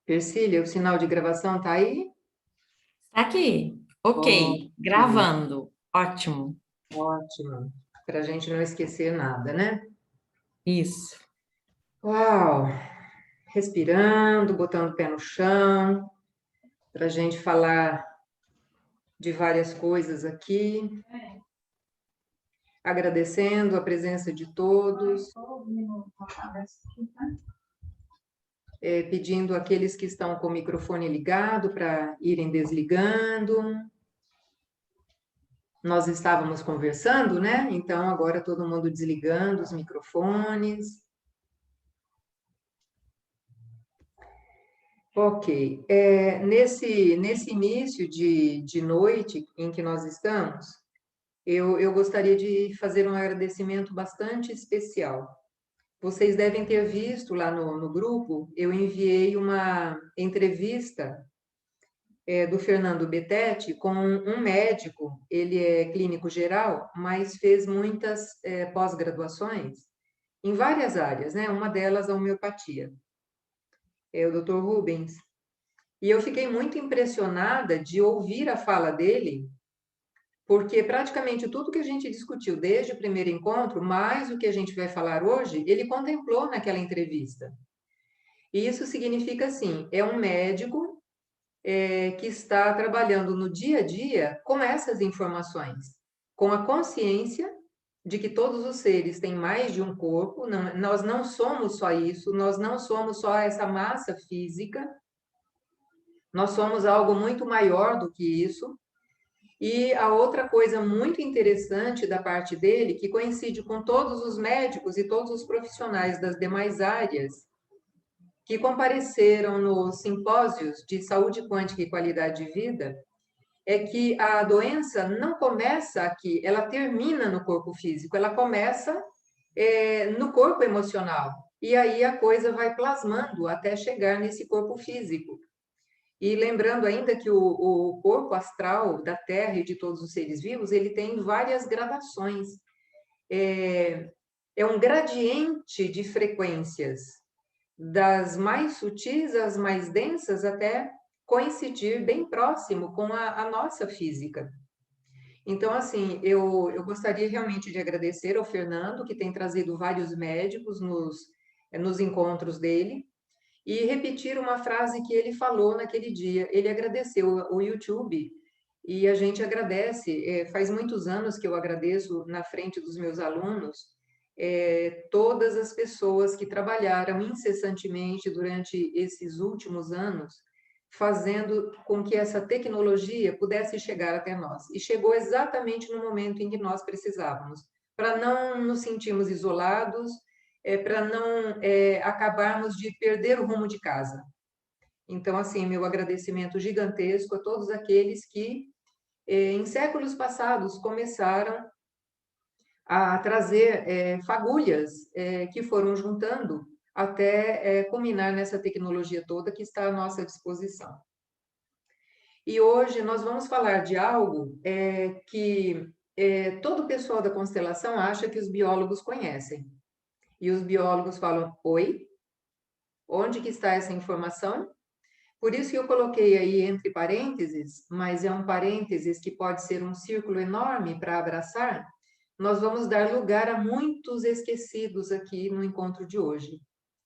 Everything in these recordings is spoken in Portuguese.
Persília, o sinal de gravação tá aí? Tá aqui. Ok, Ok, gravando. Ótimo. ótimo. Para a gente não esquecer nada, né? Isso. Uau! Respirando, botando o pé no chão, para a gente falar de várias coisas aqui, agradecendo a presença de todos, pedindo àqueles que estão com o microfone ligado para irem desligando. Nós estávamos conversando, né? Então agora todo mundo desligando os microfones. Ok. Nesse início de noite em que nós estamos, eu gostaria de fazer um agradecimento bastante especial. Vocês devem ter visto lá no grupo, eu enviei uma entrevista do Fernando Betete com um médico, ele é clínico geral, mas fez muitas pós-graduações em várias áreas, né? Uma delas a homeopatia, é o Dr. Rubens. E eu fiquei muito impressionada de ouvir a fala dele, porque praticamente tudo que a gente discutiu desde o primeiro encontro, mais o que a gente vai falar hoje, ele contemplou naquela entrevista. E isso significa assim, é um médico que está trabalhando no dia a dia com essas informações, com a consciência de que todos os seres têm mais de um corpo, nós não somos só isso, nós não somos só essa massa física, nós somos algo muito maior do que isso. E a outra coisa muito interessante da parte dele, que coincide com todos os médicos e todos os profissionais das demais áreas que compareceram nos simpósios de saúde quântica e qualidade de vida, é que a doença não começa aqui, ela termina no corpo físico, ela começa no corpo emocional. E aí a coisa vai plasmando até chegar nesse corpo físico. E lembrando ainda que o corpo astral da Terra e de todos os seres vivos, ele tem várias gradações. É, é um gradiente de frequências, das mais sutis às mais densas, até coincidir bem próximo com a nossa física. Então, assim, eu gostaria realmente de agradecer ao Fernando, que tem trazido vários médicos nos encontros dele, e repetir uma frase que ele falou naquele dia. Ele agradeceu o YouTube e a gente agradece. Faz muitos anos que eu agradeço na frente dos meus alunos todas as pessoas que trabalharam incessantemente durante esses últimos anos, fazendo com que essa tecnologia pudesse chegar até nós. E chegou exatamente no momento em que nós precisávamos, para não nos sentirmos isolados, para não acabarmos de perder o rumo de casa. Então, assim, meu agradecimento gigantesco a todos aqueles que, em séculos passados, começaram a trazer fagulhas que foram juntando até culminar nessa tecnologia toda que está à nossa disposição. E hoje nós vamos falar de algo que todo o pessoal da constelação acha que os biólogos conhecem. E os biólogos falam, oi? Onde que está essa informação? Por isso que eu coloquei aí entre parênteses, mas é um parênteses que pode ser um círculo enorme para abraçar. Nós vamos dar lugar a muitos esquecidos aqui no encontro de hoje,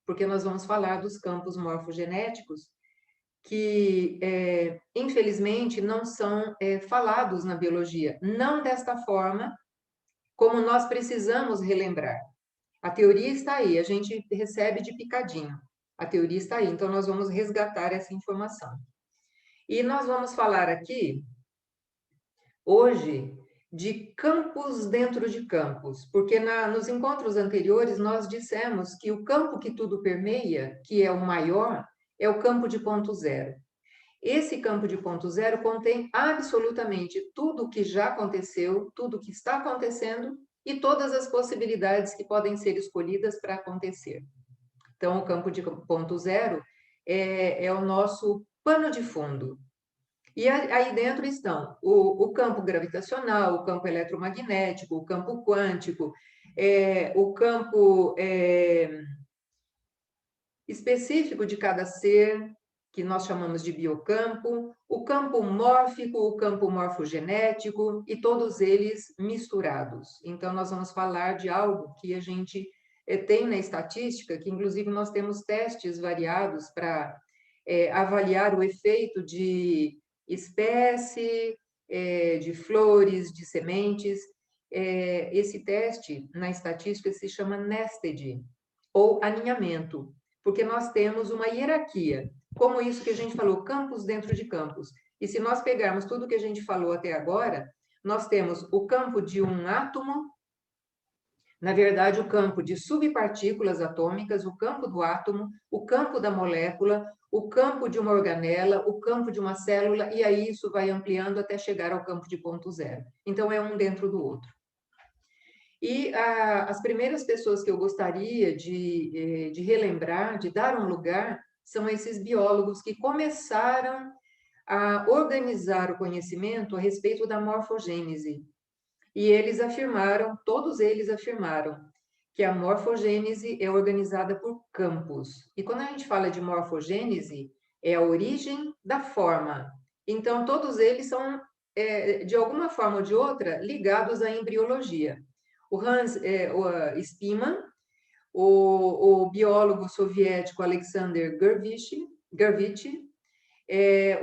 porque nós vamos falar dos campos morfogenéticos que, infelizmente, não são falados na biologia, não desta forma como nós precisamos relembrar. A teoria está aí, a gente recebe de picadinho. A teoria está aí, então nós vamos resgatar essa informação. E nós vamos falar aqui, hoje, de campos dentro de campos, porque nos encontros anteriores nós dissemos que o campo que tudo permeia, que é o maior, é o campo de ponto zero. Esse campo de ponto zero contém absolutamente tudo o que já aconteceu, tudo o que está acontecendo e todas as possibilidades que podem ser escolhidas para acontecer. Então, o campo de ponto zero é o nosso pano de fundo. E aí dentro estão o campo gravitacional, o campo eletromagnético, o campo quântico, o campo específico de cada ser, que nós chamamos de biocampo, o campo mórfico, o campo morfogenético, e todos eles misturados. Então, nós vamos falar de algo que a gente tem na estatística, que inclusive nós temos testes variados para avaliar o efeito de espécie, de flores, de sementes. Esse teste, na estatística, se chama nested, ou aninhamento, porque nós temos uma hierarquia, como isso que a gente falou, campos dentro de campos. E se nós pegarmos tudo que a gente falou até agora, nós temos o campo de um átomo, na verdade, o campo de subpartículas atômicas, o campo do átomo, o campo da molécula, o campo de uma organela, o campo de uma célula, e aí isso vai ampliando até chegar ao campo de ponto zero. Então, é um dentro do outro. E as primeiras pessoas que eu gostaria de relembrar, de dar um lugar, são esses biólogos que começaram a organizar o conhecimento a respeito da morfogênese. E eles afirmaram, todos eles afirmaram, que a morfogênese é organizada por campos. E quando a gente fala de morfogênese, é a origem da forma. Então, todos eles são, de alguma forma ou de outra, ligados à embriologia. O Hans Spemann, o biólogo soviético Alexander Gurvitch,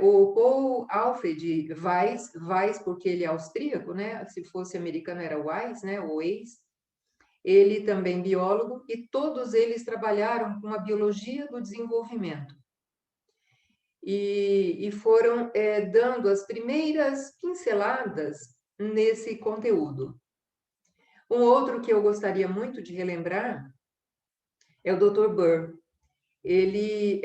o Paul Alfred Weiss, porque ele é austríaco, né? Se fosse americano era Weiss, né? O Weiss. Ele também biólogo, e todos eles trabalharam com a biologia do desenvolvimento. E foram dando as primeiras pinceladas nesse conteúdo. Um outro que eu gostaria muito de relembrar é o Dr. Burr. Ele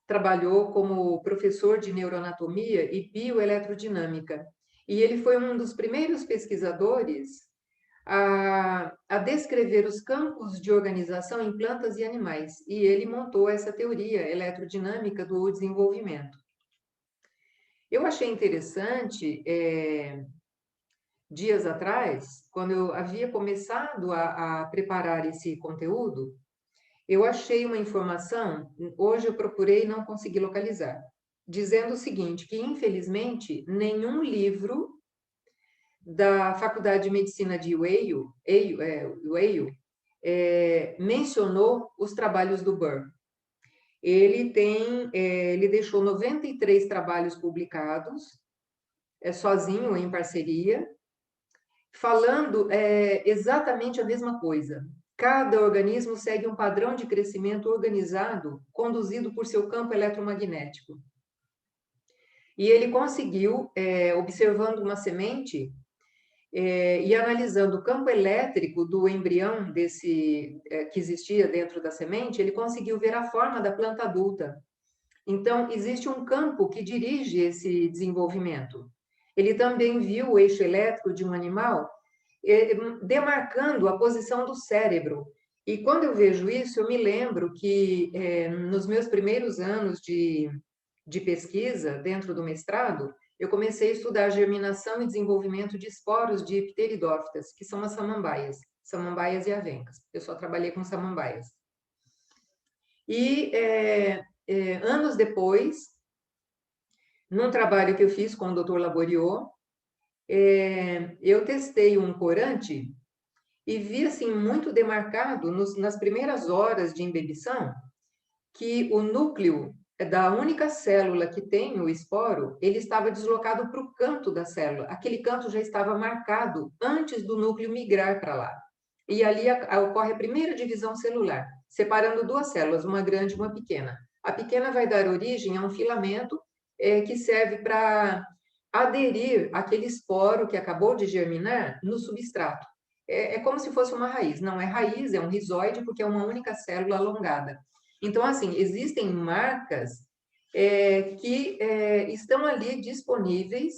trabalhou como professor de neuroanatomia e bioeletrodinâmica, e ele foi um dos primeiros pesquisadores a descrever os campos de organização em plantas e animais, e ele montou essa teoria eletrodinâmica do desenvolvimento. Eu achei interessante, dias atrás, quando eu havia começado a preparar esse conteúdo, eu achei uma informação, hoje eu procurei e não consegui localizar, dizendo o seguinte, que infelizmente nenhum livro da Faculdade de Medicina de Yale mencionou os trabalhos do Burr. Ele deixou 93 trabalhos publicados, sozinho ou em parceria, falando exatamente a mesma coisa. Cada organismo segue um padrão de crescimento organizado, conduzido por seu campo eletromagnético. E ele conseguiu, observando uma semente e analisando o campo elétrico do embrião que existia dentro da semente, ele conseguiu ver a forma da planta adulta. Então, existe um campo que dirige esse desenvolvimento. Ele também viu o eixo elétrico de um animal demarcando a posição do cérebro. E quando eu vejo isso, eu me lembro que nos meus primeiros anos de pesquisa, dentro do mestrado, eu comecei a estudar germinação e desenvolvimento de esporos de pteridófitas, que são as samambaias e avencas. Eu só trabalhei com samambaias. E anos depois, num trabalho que eu fiz com o Dr. Laboriot, eu testei um corante e vi assim muito demarcado nas primeiras horas de embebição que o núcleo da única célula que tem o esporo, ele estava deslocado para o canto da célula. Aquele canto já estava marcado antes do núcleo migrar para lá. E ali ocorre a primeira divisão celular, separando duas células, uma grande e uma pequena. A pequena vai dar origem a um filamento que serve para aderir aquele esporo que acabou de germinar no substrato. É como se fosse uma raiz. Não é raiz, é um rizoide, porque é uma única célula alongada. Então, assim, existem marcas que estão ali disponíveis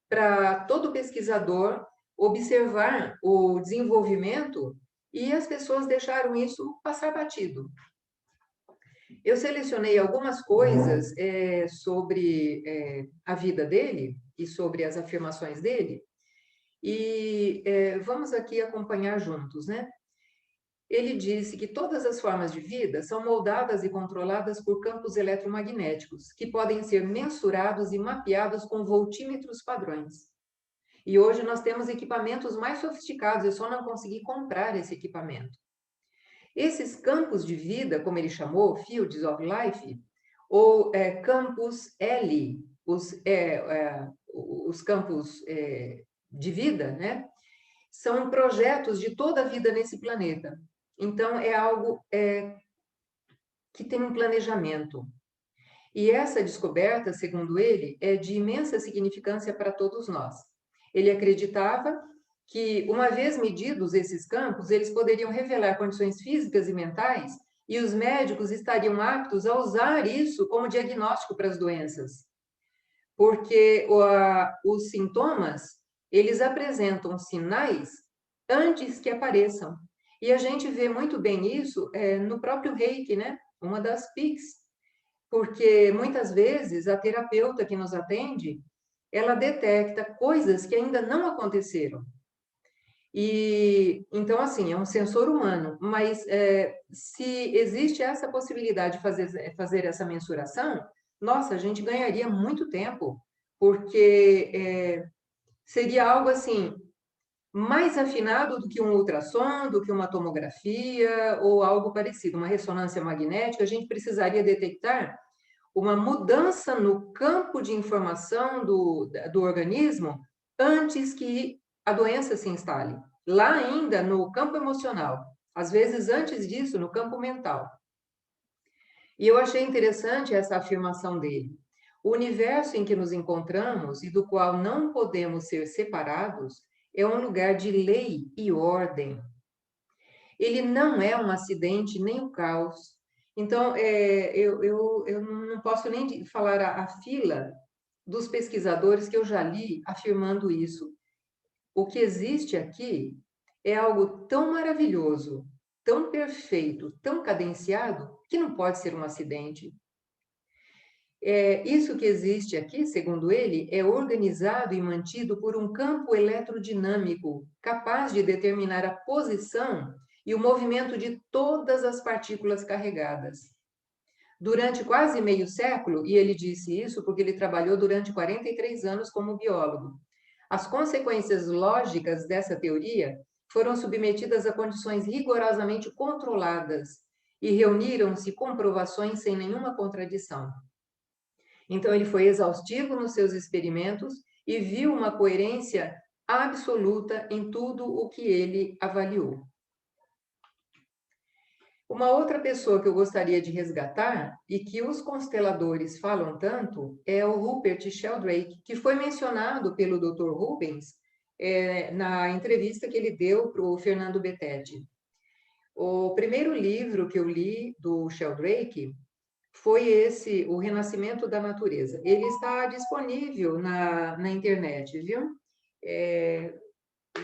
para todo pesquisador observar o desenvolvimento, e as pessoas deixaram isso passar batido. Eu selecionei algumas coisas sobre a vida dele e sobre as afirmações dele, e vamos aqui acompanhar juntos, né? ele disse que todas as formas de vida são moldadas e controladas por campos eletromagnéticos, que podem ser mensurados e mapeados com voltímetros padrões. E hoje nós temos equipamentos mais sofisticados, eu só não consegui comprar esse equipamento. Esses campos de vida, como ele chamou, Fields of Life, ou campos L, os campos de vida, né? São projetos de toda a vida nesse planeta. Então, é algo que tem um planejamento. E essa descoberta, segundo ele, é de imensa significância para todos nós. Ele acreditava que, uma vez medidos esses campos, eles poderiam revelar condições físicas e mentais, e os médicos estariam aptos a usar isso como diagnóstico para as doenças. Porque os sintomas, eles apresentam sinais antes que apareçam. E a gente vê muito bem isso no próprio Reiki, né? Uma das PICs. Porque muitas vezes a terapeuta que nos atende, ela detecta coisas que ainda não aconteceram. E então, assim, é um sensor humano, mas se existe essa possibilidade de fazer essa mensuração, nossa, a gente ganharia muito tempo, porque seria algo assim mais afinado do que um ultrassom, do que uma tomografia ou algo parecido, uma ressonância magnética. A gente precisaria detectar uma mudança no campo de informação do organismo antes que a doença se instale. Lá ainda no campo emocional, às vezes antes disso, no campo mental. E eu achei interessante essa afirmação dele. O universo em que nos encontramos e do qual não podemos ser separados é um lugar de lei e ordem. Ele não é um acidente nem um caos. Então, eu não posso nem falar a fila dos pesquisadores que eu já li afirmando isso. O que existe aqui é algo tão maravilhoso, tão perfeito, tão cadenciado, que não pode ser um acidente. Isso que existe aqui, segundo ele, é organizado e mantido por um campo eletrodinâmico capaz de determinar a posição e o movimento de todas as partículas carregadas. Durante quase meio século, e ele disse isso porque ele trabalhou durante 43 anos como biólogo, as consequências lógicas dessa teoria foram submetidas a condições rigorosamente controladas e reuniram-se comprovações sem nenhuma contradição. Então, ele foi exaustivo nos seus experimentos e viu uma coerência absoluta em tudo o que ele avaliou. Uma outra pessoa que eu gostaria de resgatar e que os consteladores falam tanto é o Rupert Sheldrake, que foi mencionado pelo Dr. Rubens na entrevista que ele deu para o Fernando Bettetti. O primeiro livro que eu li do Sheldrake foi esse, O Renascimento da Natureza. Ele está disponível na internet, viu?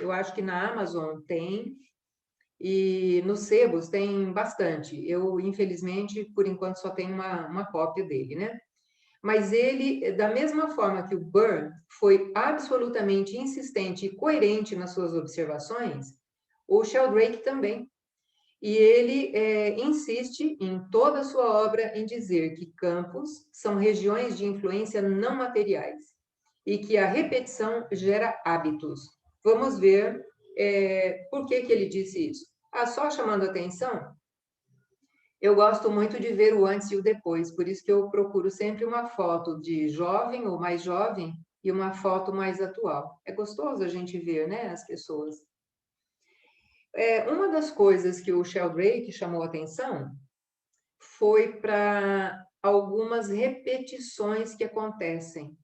Eu acho que na Amazon tem, e nos sebos tem bastante. Eu, infelizmente, por enquanto, só tenho uma cópia dele, né? Mas ele, da mesma forma que o Byrne foi absolutamente insistente e coerente nas suas observações, o Sheldrake também. E ele insiste em toda a sua obra em dizer que campos são regiões de influência não materiais e que a repetição gera hábitos. Vamos ver por que ele disse isso. Só chamando atenção, eu gosto muito de ver o antes e o depois, por isso que eu procuro sempre uma foto de jovem ou mais jovem e uma foto mais atual. É gostoso a gente ver, né, as pessoas. Uma das coisas que o Sheldrake chamou atenção foi para algumas repetições que acontecem.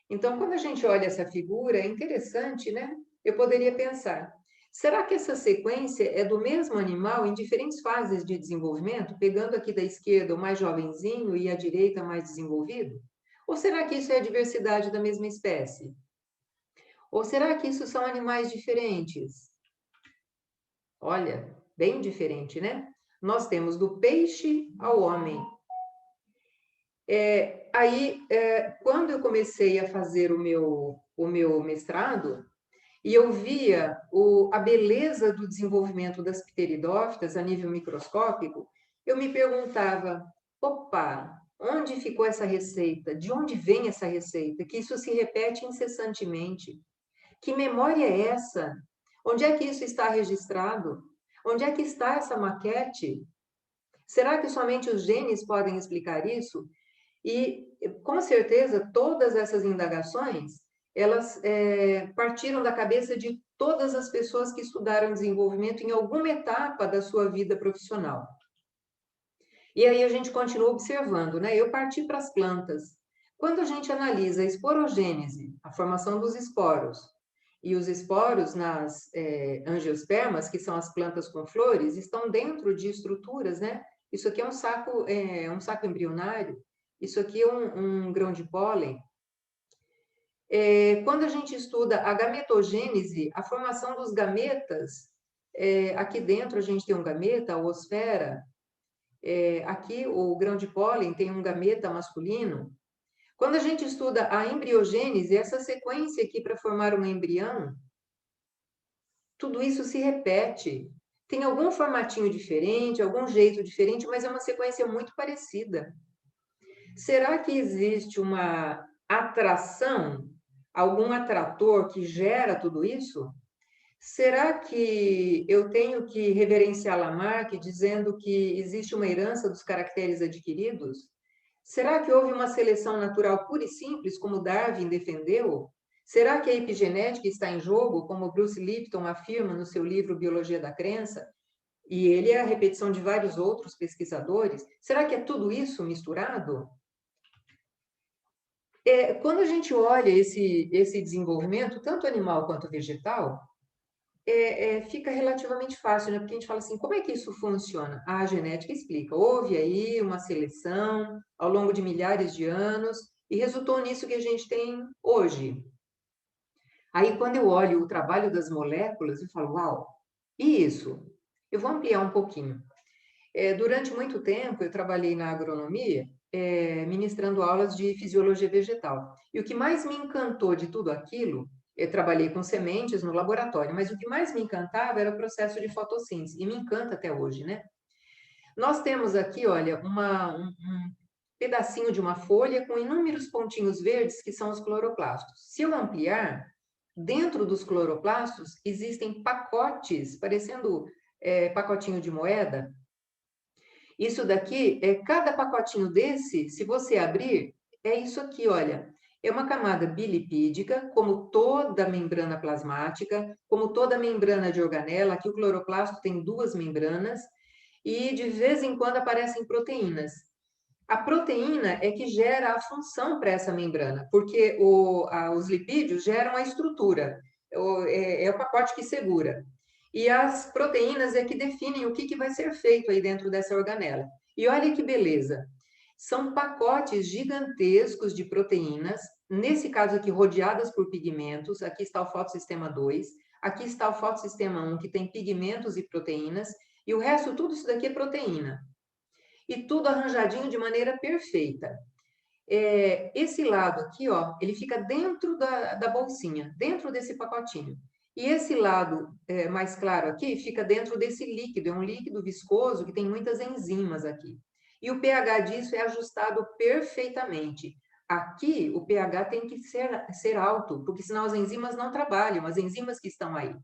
Então, quando a gente olha essa figura, é interessante, né? Eu poderia pensar, será que essa sequência é do mesmo animal em diferentes fases de desenvolvimento, pegando aqui da esquerda o mais jovenzinho e à direita mais desenvolvido? Ou será que isso é a diversidade da mesma espécie? Ou será que isso são animais diferentes? Olha, bem diferente, né? Nós temos do peixe ao homem. Quando eu comecei a fazer o meu mestrado, e eu via a beleza do desenvolvimento das pteridófitas a nível microscópico, eu me perguntava, opa, onde ficou essa receita? De onde vem essa receita? Que isso se repete incessantemente. Que memória é essa? Onde é que isso está registrado? Onde é que está essa maquete? Será que somente os genes podem explicar isso? E, com certeza, todas essas indagações, elas partiram da cabeça de todas as pessoas que estudaram desenvolvimento em alguma etapa da sua vida profissional. E aí a gente continua observando, né? Eu parti para as plantas. Quando a gente analisa a esporogênese, a formação dos esporos, e os esporos nas angiospermas, que são as plantas com flores, estão dentro de estruturas, né? Isso aqui é um saco embrionário, isso aqui é um grão de pólen. Quando a gente estuda a gametogênese, a formação dos gametas, aqui dentro a gente tem um gameta, a oosfera, aqui o grão de pólen tem um gameta masculino. Quando a gente estuda a embriogênese, essa sequência aqui para formar um embrião, tudo isso se repete. Tem algum formatinho diferente, algum jeito diferente, mas é uma sequência muito parecida. Será que existe uma atração, algum atrator que gera tudo isso? Será que eu tenho que reverenciar Lamarck dizendo que existe uma herança dos caracteres adquiridos? Será que houve uma seleção natural pura e simples, como Darwin defendeu? Será que a epigenética está em jogo, como Bruce Lipton afirma no seu livro Biologia da Crença? E ele é a repetição de vários outros pesquisadores. Será que é tudo isso misturado? Quando a gente olha esse desenvolvimento, tanto animal quanto vegetal, fica relativamente fácil, né? Porque a gente fala assim, como é que isso funciona? A genética explica. Houve aí uma seleção ao longo de milhares de anos e resultou nisso que a gente tem hoje. Aí, quando eu olho o trabalho das moléculas, eu falo, uau, e isso? Eu vou ampliar um pouquinho. Durante muito tempo, eu trabalhei na agronomia, ministrando aulas de fisiologia vegetal. E o que mais me encantou de tudo aquilo, eu trabalhei com sementes no laboratório, mas o que mais me encantava era o processo de fotossíntese, e me encanta até hoje, né? Nós temos aqui, olha, um pedacinho de uma folha com inúmeros pontinhos verdes, que são os cloroplastos. Se eu ampliar, dentro dos cloroplastos existem pacotes, parecendo pacotinho de moeda. Isso daqui, cada pacotinho desse, se você abrir, é isso aqui, olha. É uma camada bilipídica, como toda membrana plasmática, como toda membrana de organela. Aqui o cloroplasto tem duas membranas e de vez em quando aparecem proteínas. A proteína é que gera a função para essa membrana, porque os lipídios geram a estrutura, é o pacote que segura. E as proteínas é que definem o que vai ser feito aí dentro dessa organela. E olha que beleza, são pacotes gigantescos de proteínas, nesse caso aqui rodeadas por pigmentos, aqui está o fotossistema 2, aqui está o fotossistema 1, que tem pigmentos e proteínas, e o resto, tudo isso daqui é proteína. E tudo arranjadinho de maneira perfeita. Esse lado aqui, ó, ele fica dentro da bolsinha, dentro desse pacotinho. E esse lado mais claro aqui fica dentro desse líquido, é um líquido viscoso que tem muitas enzimas aqui. E o pH disso é ajustado perfeitamente. Aqui, o pH tem que ser alto, porque senão as enzimas não trabalham, as enzimas que estão aí.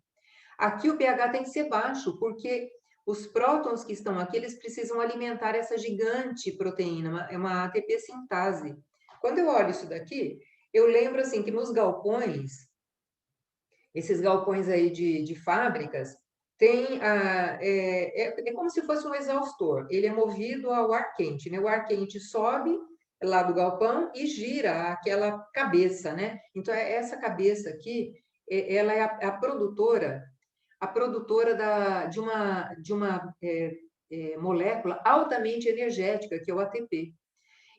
Aqui o pH tem que ser baixo, porque os prótons que estão aqui, eles precisam alimentar essa gigante proteína, é uma ATP sintase. Quando eu olho isso daqui, eu lembro assim que nos galpões, esses galpões aí de fábricas, tem é como se fosse um exaustor. Ele é movido ao ar quente, né? O ar quente sobe lá do galpão e gira aquela cabeça, né? Então, essa cabeça aqui, ela é a produtora de uma molécula altamente energética, que é o ATP.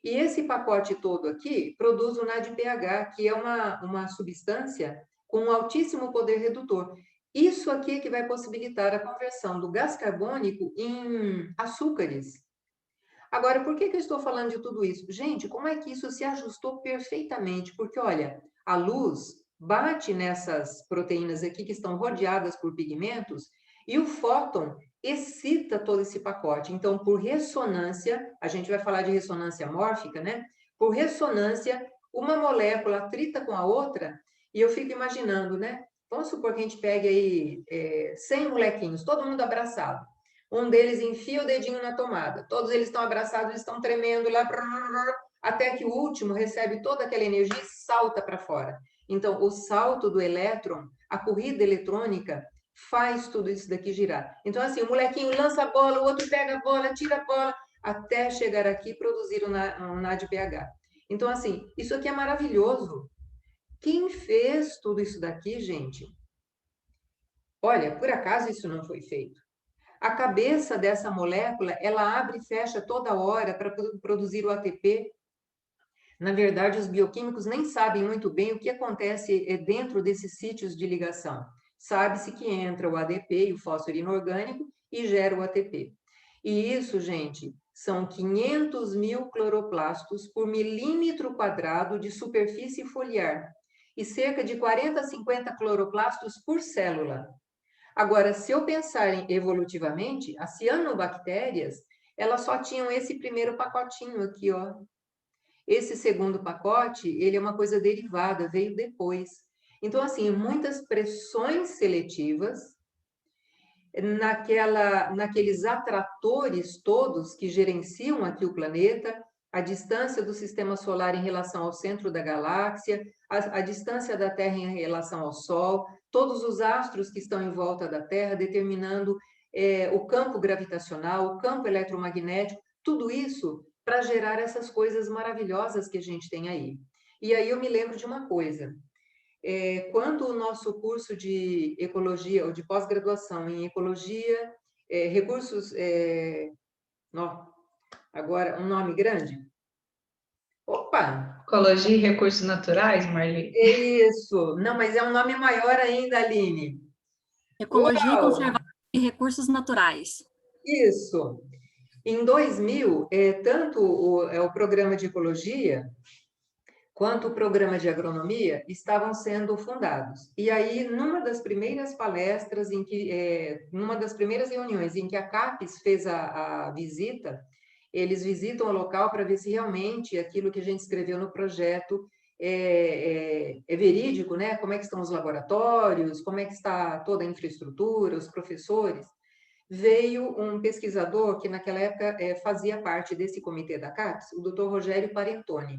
E esse pacote todo aqui produz o NADPH, que é uma substância com um altíssimo poder redutor. Isso aqui é que vai possibilitar a conversão do gás carbônico em açúcares. Agora, por que eu estou falando de tudo isso? Gente, como é que isso se ajustou perfeitamente? Porque, olha, a luz bate nessas proteínas aqui que estão rodeadas por pigmentos e o fóton excita todo esse pacote. Então, por ressonância, a gente vai falar de ressonância mórfica, né? Por ressonância, uma molécula atrita com a outra, e eu fico imaginando, né? Vamos supor que a gente pegue aí 100 molequinhos, todo mundo abraçado. Um deles enfia o dedinho na tomada, todos eles estão abraçados, eles estão tremendo lá, até que o último recebe toda aquela energia e salta para fora. Então, o salto do elétron, a corrida eletrônica, faz tudo isso daqui girar. Então, assim, o molequinho lança a bola, o outro pega a bola, tira a bola, até chegar aqui e produzir um NADPH. Então, assim, isso aqui é maravilhoso. Quem fez tudo isso daqui, gente? Olha, por acaso isso não foi feito? A cabeça dessa molécula, ela abre e fecha toda hora para produzir o ATP. Na verdade, os bioquímicos nem sabem muito bem o que acontece dentro desses sítios de ligação. Sabe-se que entra o ADP e o fósforo inorgânico e gera o ATP. E isso, gente, são 500 mil cloroplastos por milímetro quadrado de superfície foliar e cerca de 40 a 50 cloroplastos por célula. Agora, se eu pensar evolutivamente, as cianobactérias, elas só tinham esse primeiro pacotinho aqui, ó. Esse segundo pacote, ele é uma coisa derivada, veio depois. Então, assim, muitas pressões seletivas, naqueles atratores todos que gerenciam aqui o planeta, a distância do sistema solar em relação ao centro da galáxia, a distância da Terra em relação ao Sol, todos os astros que estão em volta da Terra, determinando o campo gravitacional, o campo eletromagnético, tudo isso para gerar essas coisas maravilhosas que a gente tem aí. E aí eu me lembro de uma coisa. Quando o nosso curso de ecologia, ou de pós-graduação em ecologia, recursos, agora um nome grande? Opa! Ecologia e recursos naturais, Marli? É isso! Não, mas é um nome maior ainda, Aline. Ecologia e Uau! conservação de recursos naturais. Isso! Em 2000, tanto o programa de ecologia quanto o programa de agronomia estavam sendo fundados. E aí, numa das primeiras palestras, numa das primeiras reuniões em que a CAPES fez a visita, eles visitam o local para ver se realmente aquilo que a gente escreveu no projeto é verídico, né? Como é que estão os laboratórios, como é que está toda a infraestrutura, os professores. Veio um pesquisador que naquela época fazia parte desse comitê da CAPES, o Dr. Rogério Parentoni,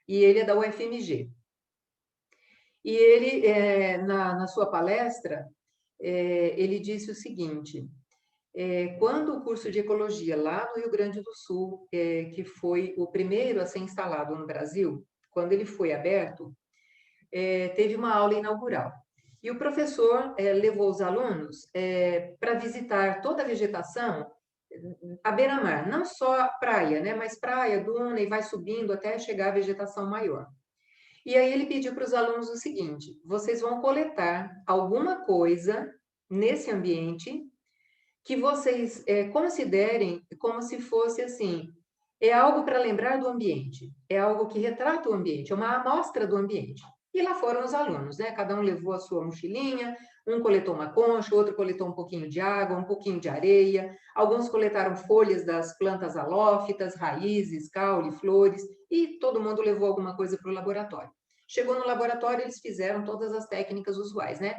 e ele é da UFMG. E ele, na sua palestra, ele disse o seguinte: quando o curso de ecologia lá no Rio Grande do Sul, que foi o primeiro a ser instalado no Brasil, quando ele foi aberto, teve uma aula inaugural. E o professor levou os alunos para visitar toda a vegetação à beira-mar, não só praia, né, mas praia, duna, e vai subindo até chegar à vegetação maior. E aí ele pediu para os alunos o seguinte: vocês vão coletar alguma coisa nesse ambiente que vocês considerem como se fosse assim, é algo para lembrar do ambiente, é algo que retrata o ambiente, é uma amostra do ambiente. E lá foram os alunos, né? Cada um levou a sua mochilinha, um coletou uma concha, outro coletou um pouquinho de água, um pouquinho de areia, alguns coletaram folhas das plantas halófitas, raízes, caule, flores, e todo mundo levou alguma coisa para o laboratório. Chegou no laboratório, eles fizeram todas as técnicas usuais, né?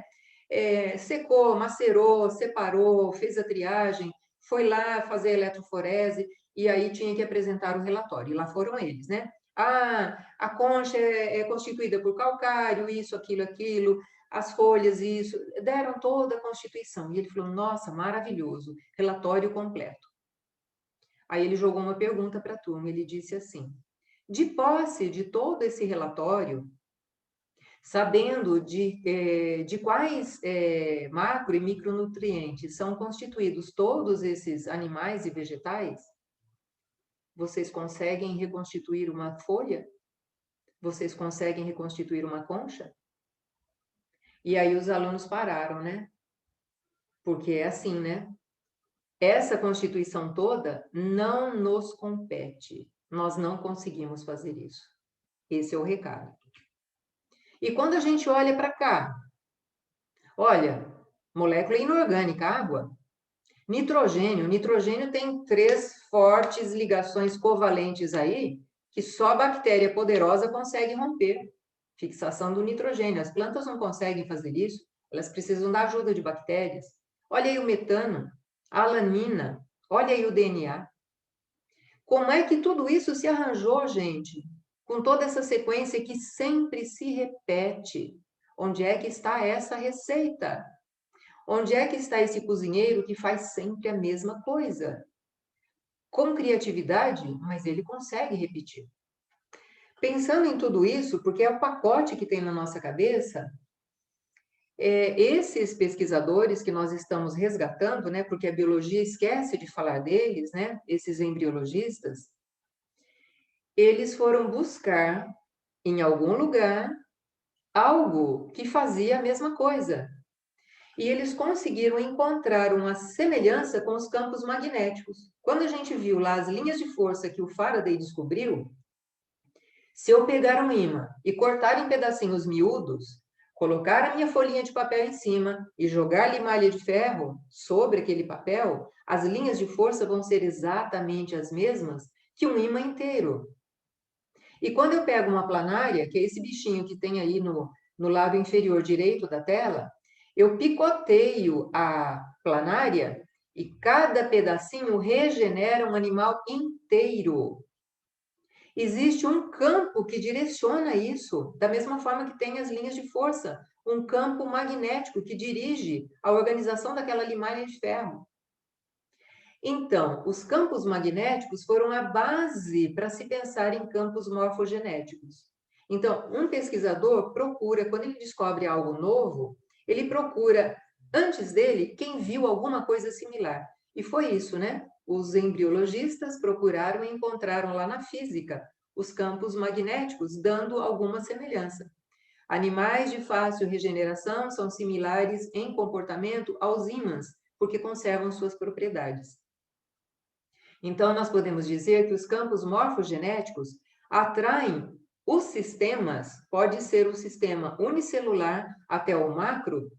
Secou, macerou, separou, fez a triagem, foi lá fazer a eletroforese, e aí tinha que apresentar o relatório. E lá foram eles, né? A concha é constituída por calcário, isso, aquilo, as folhas, isso. Deram toda a constituição. E ele falou: nossa, maravilhoso, relatório completo. Aí ele jogou uma pergunta para a turma, ele disse assim: de posse de todo esse relatório, sabendo de quais macro e micronutrientes são constituídos todos esses animais e vegetais, vocês conseguem reconstituir uma folha? Vocês conseguem reconstituir uma concha? E aí os alunos pararam, né? Porque é assim, né? Essa constituição toda não nos compete. Nós não conseguimos fazer isso. Esse é o recado. E quando a gente olha para cá, olha, molécula inorgânica, água. Nitrogênio. Nitrogênio tem 3 fortes ligações covalentes aí, que só a bactéria poderosa consegue romper. Fixação do nitrogênio. As plantas não conseguem fazer isso, elas precisam da ajuda de bactérias. Olha aí o metano, a alanina, olha aí o DNA. Como é que tudo isso se arranjou, gente? Com toda essa sequência que sempre se repete. Onde é que está essa receita? Onde é que está esse cozinheiro que faz sempre a mesma coisa? Com criatividade, mas ele consegue repetir. Pensando em tudo isso, porque é o pacote que tem na nossa cabeça, esses pesquisadores que nós estamos resgatando, né, porque a biologia esquece de falar deles, né, esses embriologistas, eles foram buscar em algum lugar algo que fazia a mesma coisa. E eles conseguiram encontrar uma semelhança com os campos magnéticos. Quando a gente viu lá as linhas de força que o Faraday descobriu, se eu pegar um ímã e cortar em pedacinhos miúdos, colocar a minha folhinha de papel em cima e jogar limalha de ferro sobre aquele papel, as linhas de força vão ser exatamente as mesmas que um ímã inteiro. E quando eu pego uma planária, que é esse bichinho que tem aí no lado inferior direito da tela, eu picoteio a planária e cada pedacinho regenera um animal inteiro. Existe um campo que direciona isso, da mesma forma que tem as linhas de força, um campo magnético que dirige a organização daquela limalha de ferro. Então, os campos magnéticos foram a base para se pensar em campos morfogenéticos. Então, um pesquisador procura, quando ele descobre algo novo, ele procura, antes dele, quem viu alguma coisa similar. E foi isso, né? Os embriologistas procuraram e encontraram lá na física os campos magnéticos, dando alguma semelhança. Animais de fácil regeneração são similares em comportamento aos ímãs, porque conservam suas propriedades. Então, nós podemos dizer que os campos morfogenéticos atraem os sistemas, pode ser o sistema unicelular até o macro,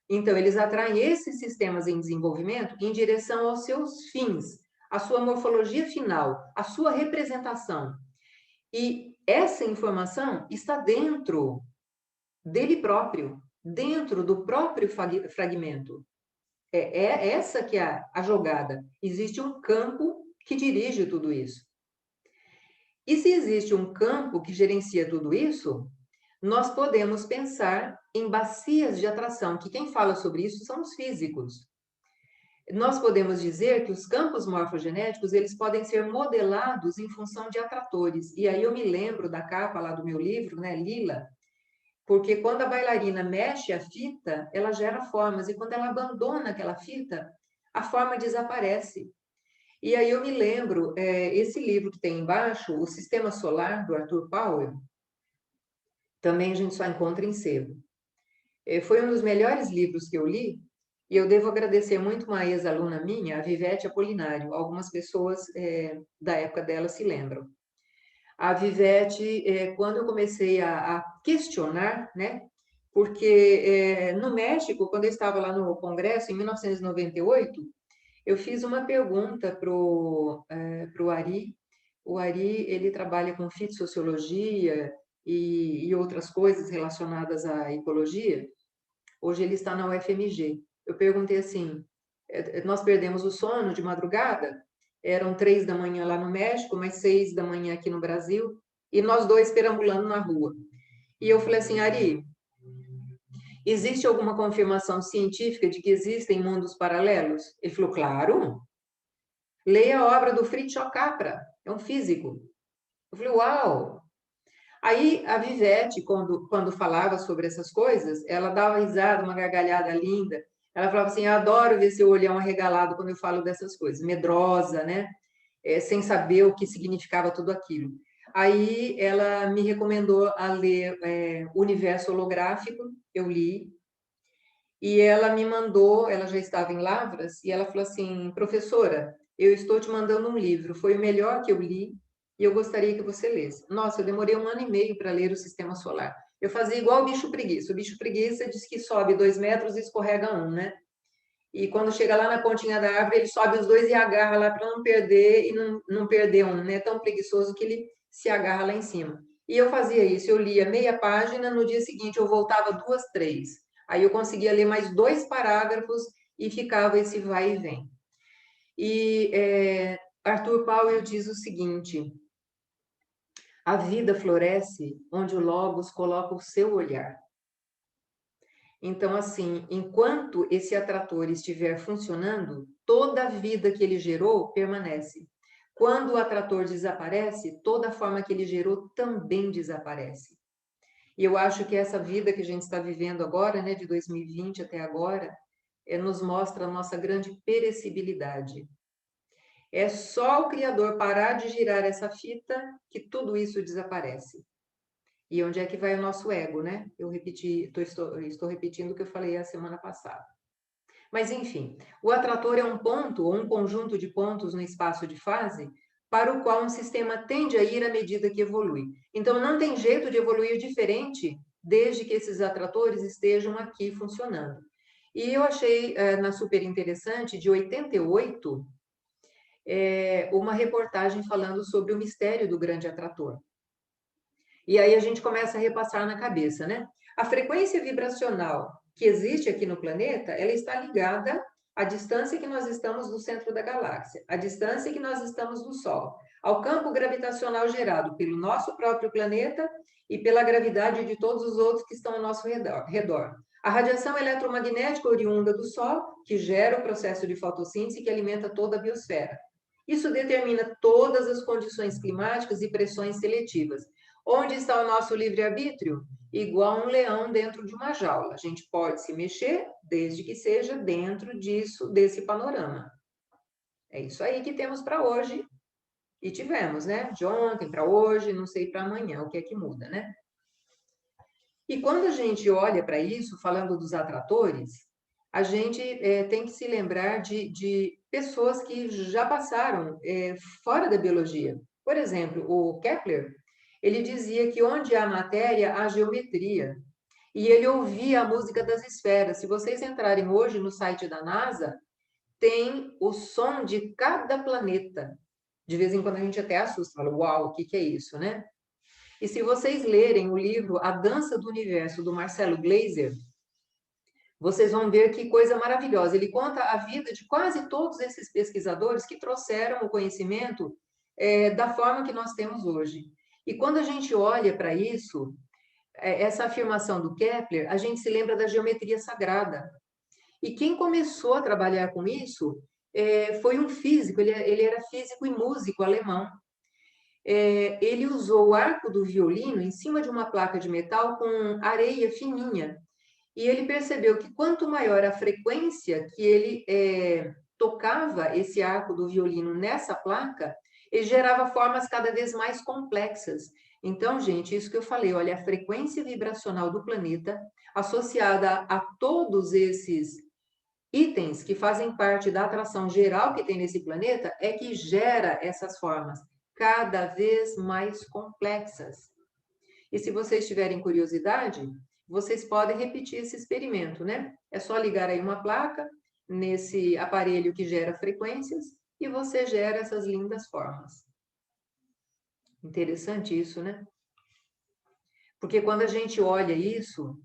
então eles atraem esses sistemas em desenvolvimento em direção aos seus fins, a sua morfologia final, a sua representação. E essa informação está dentro dele próprio, dentro do próprio fragmento. É essa que é a jogada. Existe um campo que dirige tudo isso. E se existe um campo que gerencia tudo isso, nós podemos pensar em bacias de atração, que quem fala sobre isso são os físicos. Nós podemos dizer que os campos morfogenéticos, eles podem ser modelados em função de atratores. E aí eu me lembro da capa lá do meu livro, né, Lila, porque quando a bailarina mexe a fita, ela gera formas, e quando ela abandona aquela fita, a forma desaparece. E aí eu me lembro, esse livro que tem embaixo, O Sistema Solar, do Arthur Powell, também a gente só encontra em sebo. Foi um dos melhores livros que eu li, e eu devo agradecer muito uma ex-aluna minha, a Vivete Apolinário. Algumas pessoas da época dela se lembram. A Vivete, quando eu comecei a questionar, né? Porque no México, quando eu estava lá no Congresso, em 1998, eu fiz uma pergunta para o Ari. O Ari, ele trabalha com fitossociologia e outras coisas relacionadas à ecologia. Hoje ele está na UFMG. Eu perguntei assim, nós perdemos o sono de madrugada? Eram 3 da manhã lá no México, mas 6 da manhã aqui no Brasil, e nós dois perambulando na rua. E eu falei assim, Ari, existe alguma confirmação científica de que existem mundos paralelos? Ele falou, claro. Leia a obra do Fritz Capra, é um físico. Eu falei, uau! Aí a Vivete, quando falava sobre essas coisas, ela dava risada, uma gargalhada linda. Ela falava assim, eu adoro ver seu olhão arregalado quando eu falo dessas coisas, medrosa, né? Sem saber o que significava tudo aquilo. Aí ela me recomendou a ler Universo Holográfico, eu li, e ela me mandou, ela já estava em Lavras, e ela falou assim, professora, eu estou te mandando um livro, foi o melhor que eu li, e eu gostaria que você lesse. Nossa, eu demorei 1 ano e meio para ler o Sistema Solar. Eu fazia igual o bicho preguiça. O bicho preguiça diz que sobe 2 metros e escorrega 1, né? E quando chega lá na pontinha da árvore, ele sobe os dois e agarra lá para não perder e não perder um, né? Tão preguiçoso que ele se agarra lá em cima. E eu fazia isso, eu lia meia página, no dia seguinte eu voltava 2, 3. Aí eu conseguia ler mais 2 parágrafos e ficava esse vai e vem. E Arthur Powell diz o seguinte: a vida floresce onde o Logos coloca o seu olhar. Então, assim, enquanto esse atrator estiver funcionando, toda a vida que ele gerou permanece. Quando o atrator desaparece, toda a forma que ele gerou também desaparece. E eu acho que essa vida que a gente está vivendo agora, né, de 2020 até agora, nos mostra a nossa grande perecibilidade. É só o Criador parar de girar essa fita que tudo isso desaparece. E onde é que vai o nosso ego, né? Estou repetindo o que eu falei a semana passada. Mas, enfim, o atrator é um ponto ou um conjunto de pontos no espaço de fase para o qual um sistema tende a ir à medida que evolui. Então, não tem jeito de evoluir diferente desde que esses atratores estejam aqui funcionando. E eu achei na Super Interessante, de 88, uma reportagem falando sobre o mistério do grande atrator. E aí a gente começa a repassar na cabeça, né? A frequência vibracional que existe aqui no planeta, ela está ligada à distância que nós estamos do centro da galáxia, à distância que nós estamos do Sol, ao campo gravitacional gerado pelo nosso próprio planeta e pela gravidade de todos os outros que estão ao nosso redor. A radiação eletromagnética oriunda do Sol, que gera o processo de fotossíntese que alimenta toda a biosfera. Isso determina todas as condições climáticas e pressões seletivas. Onde está o nosso livre-arbítrio? Igual um leão dentro de uma jaula. A gente pode se mexer desde que seja dentro desse panorama. É isso aí que temos para hoje. E tivemos, né? De ontem para hoje, não sei para amanhã, o que é que muda, né? E quando a gente olha para isso, falando dos atratores, a gente tem que se lembrar de pessoas que já passaram fora da biologia. Por exemplo, o Kepler, ele dizia que onde há matéria, há geometria. E ele ouvia a música das esferas. Se vocês entrarem hoje no site da NASA, tem o som de cada planeta. De vez em quando a gente até assusta, fala, uau, o que é isso, né? E se vocês lerem o livro A Dança do Universo, do Marcelo Gleiser, vocês vão ver que coisa maravilhosa. Ele conta a vida de quase todos esses pesquisadores que trouxeram o conhecimento da forma que nós temos hoje. E quando a gente olha para isso, essa afirmação do Kepler, a gente se lembra da geometria sagrada. E quem começou a trabalhar com isso foi um físico, ele era físico e músico alemão. Ele usou o arco do violino em cima de uma placa de metal com areia fininha. E ele percebeu que quanto maior a frequência que ele tocava esse arco do violino nessa placa, ele gerava formas cada vez mais complexas. Então, gente, isso que eu falei, olha, a frequência vibracional do planeta, associada a todos esses itens que fazem parte da atração geral que tem nesse planeta, é que gera essas formas cada vez mais complexas. E se vocês tiverem curiosidade, vocês podem repetir esse experimento, né? É só ligar aí uma placa nesse aparelho que gera frequências e você gera essas lindas formas. Interessante isso, né? Porque quando a gente olha isso,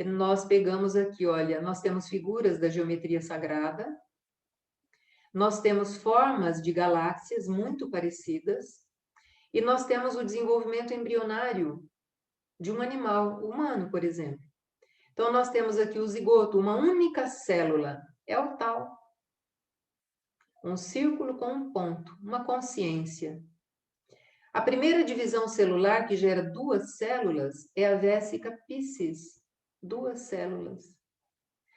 nós pegamos aqui, olha, nós temos figuras da geometria sagrada, nós temos formas de galáxias muito parecidas, e nós temos o desenvolvimento embrionário de um animal humano, por exemplo. Então, nós temos aqui o zigoto, uma única célula, é o tal. Um círculo com um ponto, uma consciência. A primeira divisão celular que gera 2 células é a vésica Piscis, 2 células.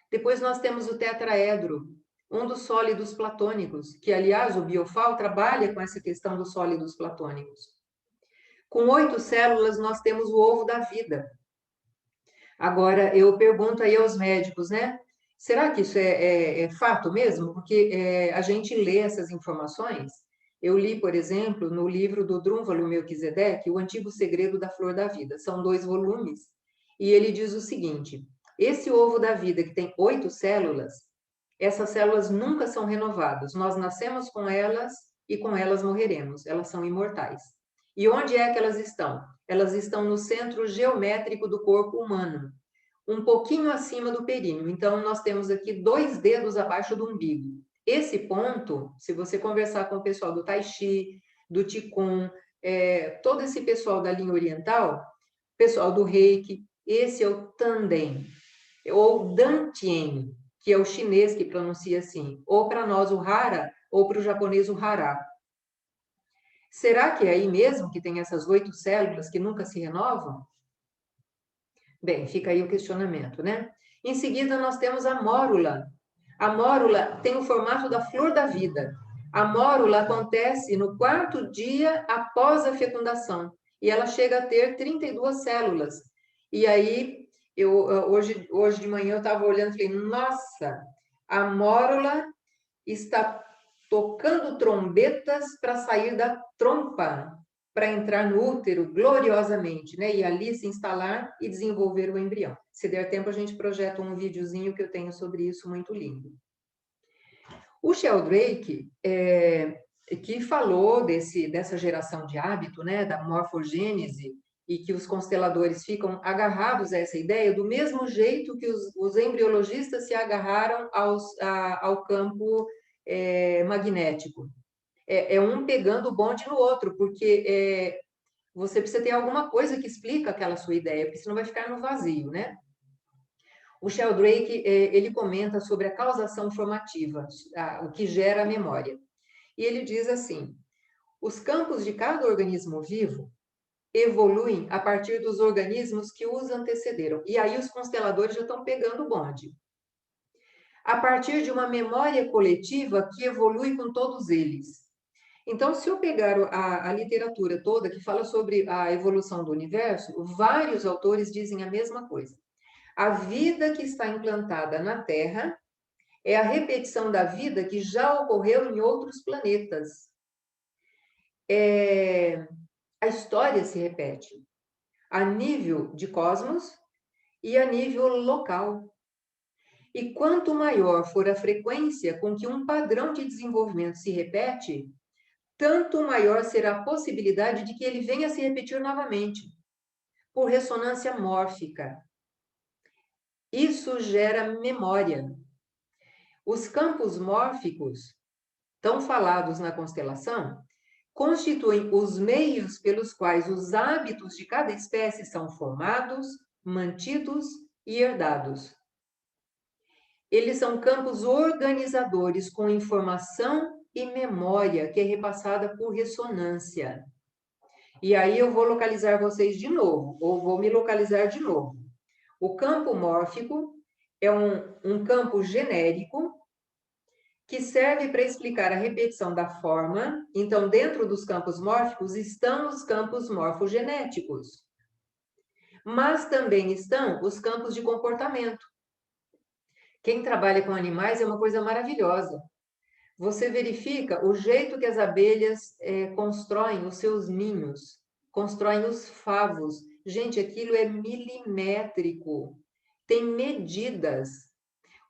Depois nós temos o tetraedro, um dos sólidos platônicos, que, aliás, o Biofal trabalha com essa questão dos sólidos platônicos. Com 8 células, nós temos o ovo da vida. Agora, eu pergunto aí aos médicos, né? Será que isso é fato mesmo? Porque a gente lê essas informações. Eu li, por exemplo, no livro do Drúnvalo Melquisedeque, O Antigo Segredo da Flor da Vida. São 2 volumes. E ele diz o seguinte: esse ovo da vida que tem 8 células, essas células nunca são renovadas. Nós nascemos com elas e com elas morreremos. Elas são imortais. E onde é que elas estão? Elas estão no centro geométrico do corpo humano, um pouquinho acima do períneo. Então, nós temos aqui 2 dedos abaixo do umbigo. Esse ponto, se você conversar com o pessoal do Tai Chi, do Qigong, todo esse pessoal da linha oriental, pessoal do Reiki, esse é o Tanden, ou Dantien, que é o chinês que pronuncia assim, ou para nós o Hara, ou para o japonês o Hara. Será que é aí mesmo que tem essas 8 células que nunca se renovam? Bem, fica aí o questionamento, né? Em seguida, nós temos a mórula. A mórula tem o formato da flor da vida. A mórula acontece no 4º dia após a fecundação. E ela chega a ter 32 células. E aí, hoje de manhã eu estava olhando e falei, nossa, a mórula está tocando trombetas para sair da trompa, para entrar no útero gloriosamente, né? E ali se instalar e desenvolver o embrião. Se der tempo, a gente projeta um videozinho que eu tenho sobre isso, muito lindo. O Sheldrake, que falou dessa geração de hábito, né? Da morfogênese, e que os consteladores ficam agarrados a essa ideia, do mesmo jeito que os embriologistas se agarraram ao campo magnético. Um pegando o bonde no outro, porque você precisa ter alguma coisa que explica aquela sua ideia, porque senão vai ficar no vazio, né? O Sheldrake, ele comenta sobre a causação formativa, o que gera a memória. E ele diz assim, os campos de cada organismo vivo evoluem a partir dos organismos que os antecederam. E aí os consteladores já estão pegando o bonde. A partir de uma memória coletiva que evolui com todos eles. Então, se eu pegar a literatura toda que fala sobre a evolução do universo, vários autores dizem a mesma coisa. A vida que está implantada na Terra é a repetição da vida que já ocorreu em outros planetas. A história se repete a nível de cosmos e a nível local. E quanto maior for a frequência com que um padrão de desenvolvimento se repete, tanto maior será a possibilidade de que ele venha a se repetir novamente, por ressonância mórfica. Isso gera memória. Os campos mórficos, tão falados na constelação, constituem os meios pelos quais os hábitos de cada espécie são formados, mantidos e herdados. Eles são campos organizadores com informação e memória que é repassada por ressonância. E aí eu vou localizar vocês de novo, ou vou me localizar de novo. O campo mórfico é um campo genérico que serve para explicar a repetição da forma. Então, dentro dos campos mórficos estão os campos morfogenéticos. Mas também estão os campos de comportamento. Quem trabalha com animais é uma coisa maravilhosa. Você verifica o jeito que as abelhas constroem os seus ninhos, constroem os favos. Gente, aquilo é milimétrico. Tem medidas.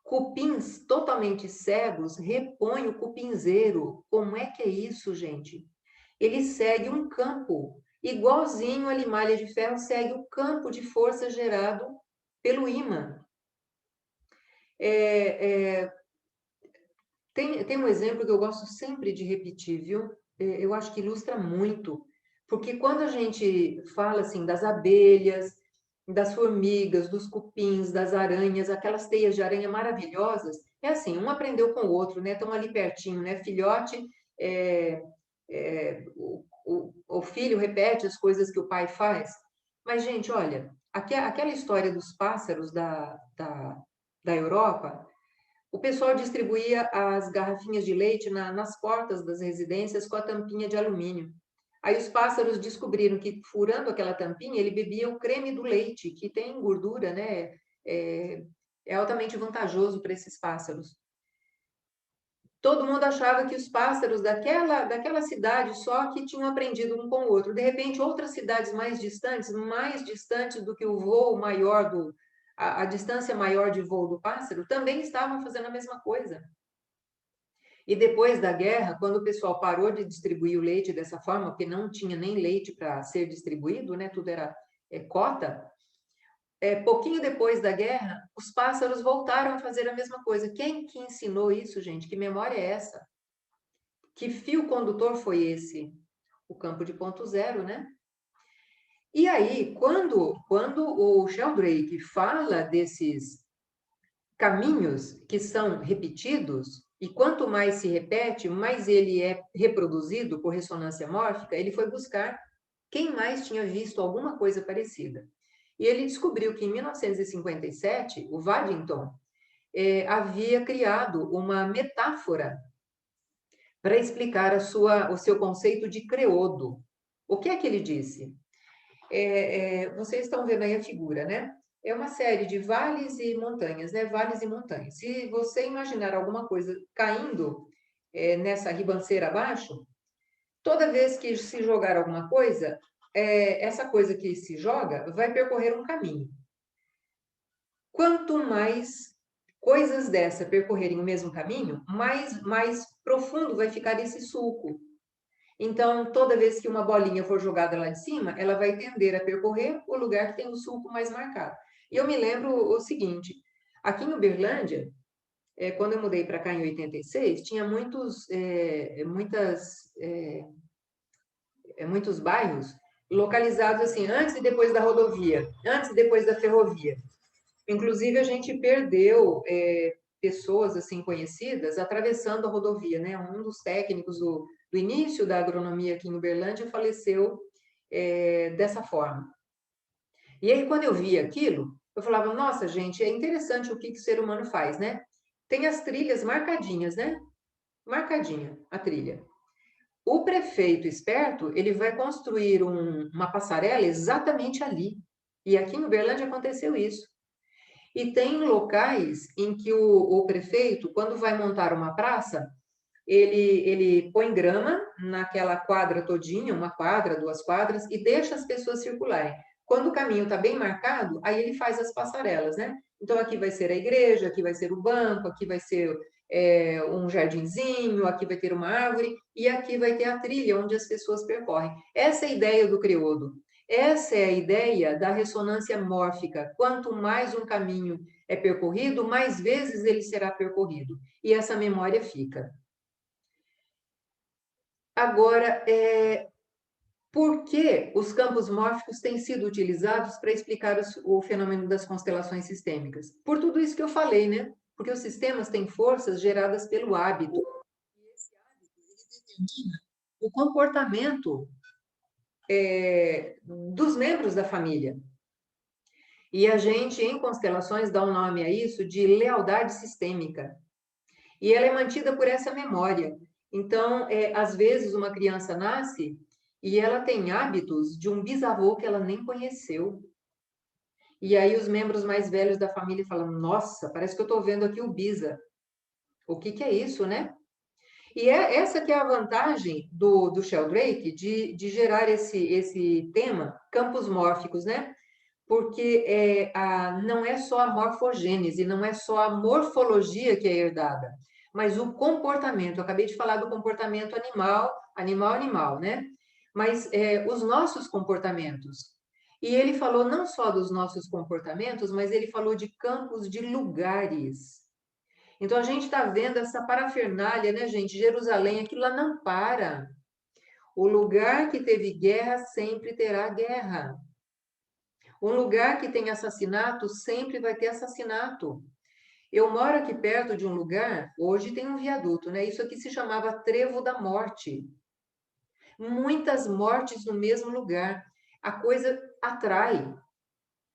Cupins totalmente cegos repõem o cupinzeiro. Como é que é isso, gente? Ele segue um campo, igualzinho a limalha de ferro segue o campo de força gerado pelo ímã. Tem um exemplo que eu gosto sempre de repetir, viu? Eu acho que ilustra muito. Porque quando a gente fala assim das abelhas, das formigas, dos cupins, das aranhas, aquelas teias de aranha maravilhosas, é assim, um aprendeu com o outro, né? Estão ali pertinho, né? Filhote, o filho repete as coisas que o pai faz. Mas, gente, olha, aquela história dos pássaros da Europa, o pessoal distribuía as garrafinhas de leite nas portas das residências com a tampinha de alumínio. Aí os pássaros descobriram que, furando aquela tampinha, ele bebia o creme do leite, que tem gordura, né? É altamente vantajoso para esses pássaros. todo mundo achava que os pássaros daquela cidade só que tinham aprendido um com o outro. De repente, outras cidades mais distantes do que o voo maior a distância maior de voo do pássaro, também estavam fazendo a mesma coisa. E depois da guerra, quando o pessoal parou de distribuir o leite dessa forma, porque não tinha nem leite para ser distribuído, né? Tudo era cota. Pouquinho depois da guerra, os pássaros voltaram a fazer a mesma coisa. Quem que ensinou isso, gente? Que memória é essa? Que fio condutor foi esse? O campo de ponto zero, né? E aí, quando o Sheldrake fala desses caminhos que são repetidos, e quanto mais se repete, mais ele é reproduzido por ressonância mórfica, ele foi buscar quem mais tinha visto alguma coisa parecida. E ele descobriu que em 1957, o Waddington havia criado uma metáfora para explicar o seu conceito de creodo. O que é que ele disse? Vocês estão vendo aí a figura, né? É uma série de vales e montanhas, né? Vales e montanhas. Se você imaginar alguma coisa caindo nessa ribanceira abaixo, toda vez que se jogar alguma coisa, essa coisa que se joga vai percorrer um caminho. Quanto mais coisas dessa percorrerem o mesmo caminho, mais profundo vai ficar esse sulco. Então, toda vez que uma bolinha for jogada lá de cima, ela vai tender a percorrer o lugar que tem o sulco mais marcado. E eu me lembro o seguinte, aqui em Uberlândia, quando eu mudei para cá em 86, tinha muitos bairros localizados assim, antes e depois da rodovia, antes e depois da ferrovia. Inclusive, a gente perdeu pessoas assim conhecidas atravessando a rodovia, né? Um dos técnicos do início da agronomia aqui em Uberlândia faleceu dessa forma. E aí, quando eu vi aquilo, eu falava, nossa, gente, é interessante o que o ser humano faz, né? Tem as trilhas marcadinhas, né? Marcadinha a trilha. O prefeito esperto, ele vai construir uma passarela exatamente ali. E aqui em Uberlândia aconteceu isso. E tem locais em que o prefeito, quando vai montar uma praça, ele põe grama naquela quadra todinha, uma quadra, 2 quadras, e deixa as pessoas circularem. Quando o caminho está bem marcado, aí ele faz as passarelas, né? Então, aqui vai ser a igreja, aqui vai ser o banco, aqui vai ser um jardinzinho, aqui vai ter uma árvore, e aqui vai ter a trilha onde as pessoas percorrem. Essa é a ideia do creodo. Essa é a ideia da ressonância mórfica. Quanto mais um caminho é percorrido, mais vezes ele será percorrido. E essa memória fica. Agora, por que os campos mórficos têm sido utilizados para explicar o fenômeno das constelações sistêmicas? Por tudo isso que eu falei, né? Porque os sistemas têm forças geradas pelo hábito. E esse hábito, ele determina o comportamento dos membros da família. E a gente, em constelações, dá um nome a isso de lealdade sistêmica. E ela é mantida por essa memória. Então, às vezes, uma criança nasce e ela tem hábitos de um bisavô que ela nem conheceu. E aí os membros mais velhos da família falam, nossa, parece que eu estou vendo aqui o bisa. O que é isso, né? E essa que é a vantagem do Sheldrake de gerar esse tema, campos mórficos, né? Porque não é só a morfogênese, não é só a morfologia que é herdada, mas o comportamento. Eu acabei de falar do comportamento animal, né? Mas os nossos comportamentos. E ele falou não só dos nossos comportamentos, mas ele falou de campos de lugares. Então, a gente está vendo essa parafernália, né, gente? Jerusalém, aquilo lá não para. O lugar que teve guerra sempre terá guerra. Um lugar que tem assassinato sempre vai ter assassinato. Eu moro aqui perto de um lugar, hoje tem um viaduto, né? Isso aqui se chamava Trevo da Morte. Muitas mortes no mesmo lugar. A coisa atrai.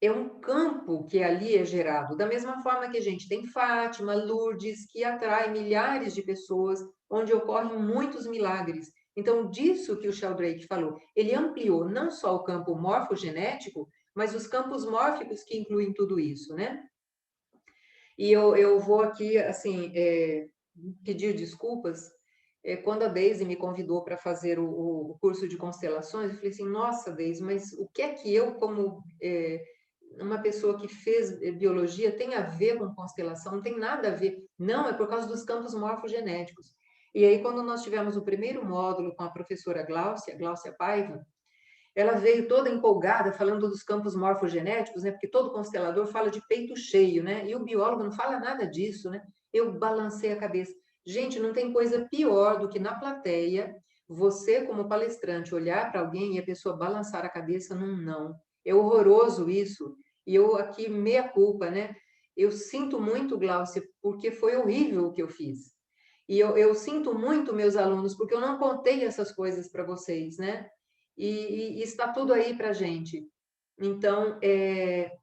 É um campo que ali é gerado. Da mesma forma que a gente tem Fátima, Lourdes, que atrai milhares de pessoas, onde ocorrem muitos milagres. Então, disso que o Sheldrake falou, ele ampliou não só o campo morfogenético, mas os campos mórficos que incluem tudo isso, né? E eu vou aqui, assim, pedir desculpas. Quando a Deise me convidou para fazer o curso de constelações, eu falei assim, nossa, Deise, mas o que é que eu, como uma pessoa que fez biologia, tem a ver com constelação? Não tem nada a ver. Não, é por causa dos campos morfogenéticos. E aí, quando nós tivemos o primeiro módulo com a professora Gláucia Paiva, ela veio toda empolgada, falando dos campos morfogenéticos, né? Porque todo constelador fala de peito cheio, né? E o biólogo não fala nada disso, né? Eu balancei a cabeça. Gente, não tem coisa pior do que na plateia, você, como palestrante, olhar para alguém e a pessoa balançar a cabeça num não. É horroroso isso. E eu aqui, meia culpa, né? Eu sinto muito, Gláucia, porque foi horrível o que eu fiz. E eu sinto muito meus alunos, porque eu não contei essas coisas para vocês, né? E está tudo aí para a gente. Então,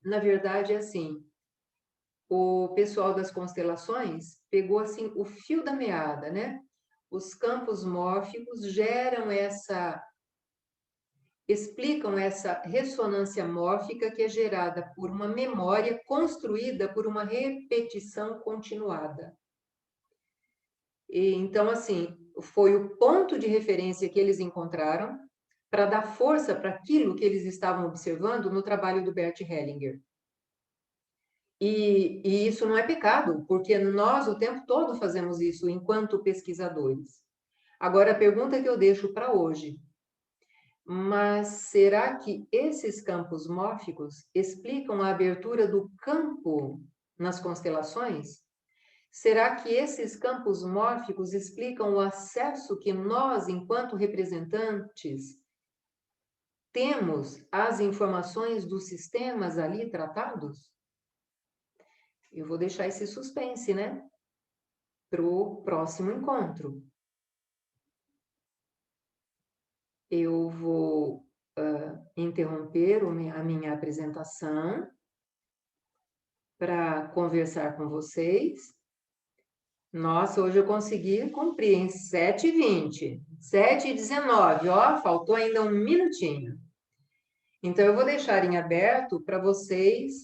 na verdade, é assim, o pessoal das constelações pegou assim o fio da meada, né? Os campos mórficos explicam essa ressonância mórfica que é gerada por uma memória construída por uma repetição continuada. Então, assim, foi o ponto de referência que eles encontraram para dar força para aquilo que eles estavam observando no trabalho do Bert Hellinger. E isso não é pecado, porque nós o tempo todo fazemos isso enquanto pesquisadores. Agora, a pergunta que eu deixo para hoje, mas será que esses campos mórficos explicam a abertura do campo nas constelações? Será que esses campos mórficos explicam o acesso que nós, enquanto representantes, temos às informações dos sistemas ali tratados? Eu vou deixar esse suspense, né? Para o próximo encontro. Eu vou interromper a minha apresentação para conversar com vocês. Nossa, hoje eu consegui cumprir em 7h20, 7h19, ó, faltou ainda um minutinho. Então, eu vou deixar em aberto para vocês,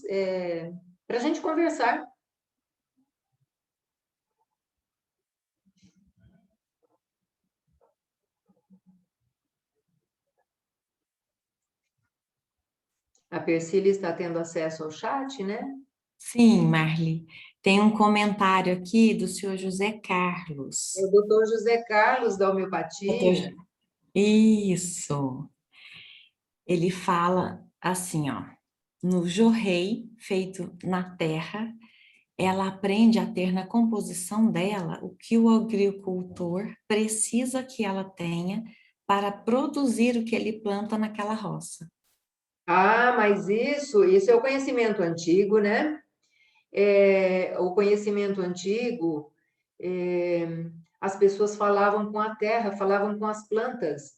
para a gente conversar. A Persília está tendo acesso ao chat, né? Sim, Marli. Tem um comentário aqui do senhor José Carlos. É o doutor José Carlos, da homeopatia. Isso. Ele fala assim, ó. No jorrei feito na terra, ela aprende a ter na composição dela o que o agricultor precisa que ela tenha para produzir o que ele planta naquela roça. Ah, mas isso é o conhecimento antigo, né? O conhecimento antigo, as pessoas falavam com a terra, falavam com as plantas.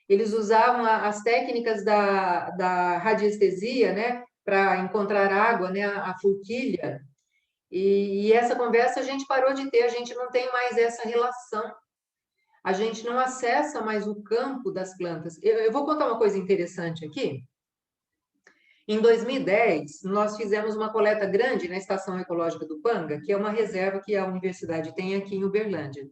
Eles usavam as técnicas da radiestesia, né? Para encontrar água, né? A forquilha. E essa conversa a gente parou de ter, a gente não tem mais essa relação. A gente não acessa mais o campo das plantas. Eu vou contar uma coisa interessante aqui. Em 2010, nós fizemos uma coleta grande na Estação Ecológica do Panga, que é uma reserva que a universidade tem aqui em Uberlândia.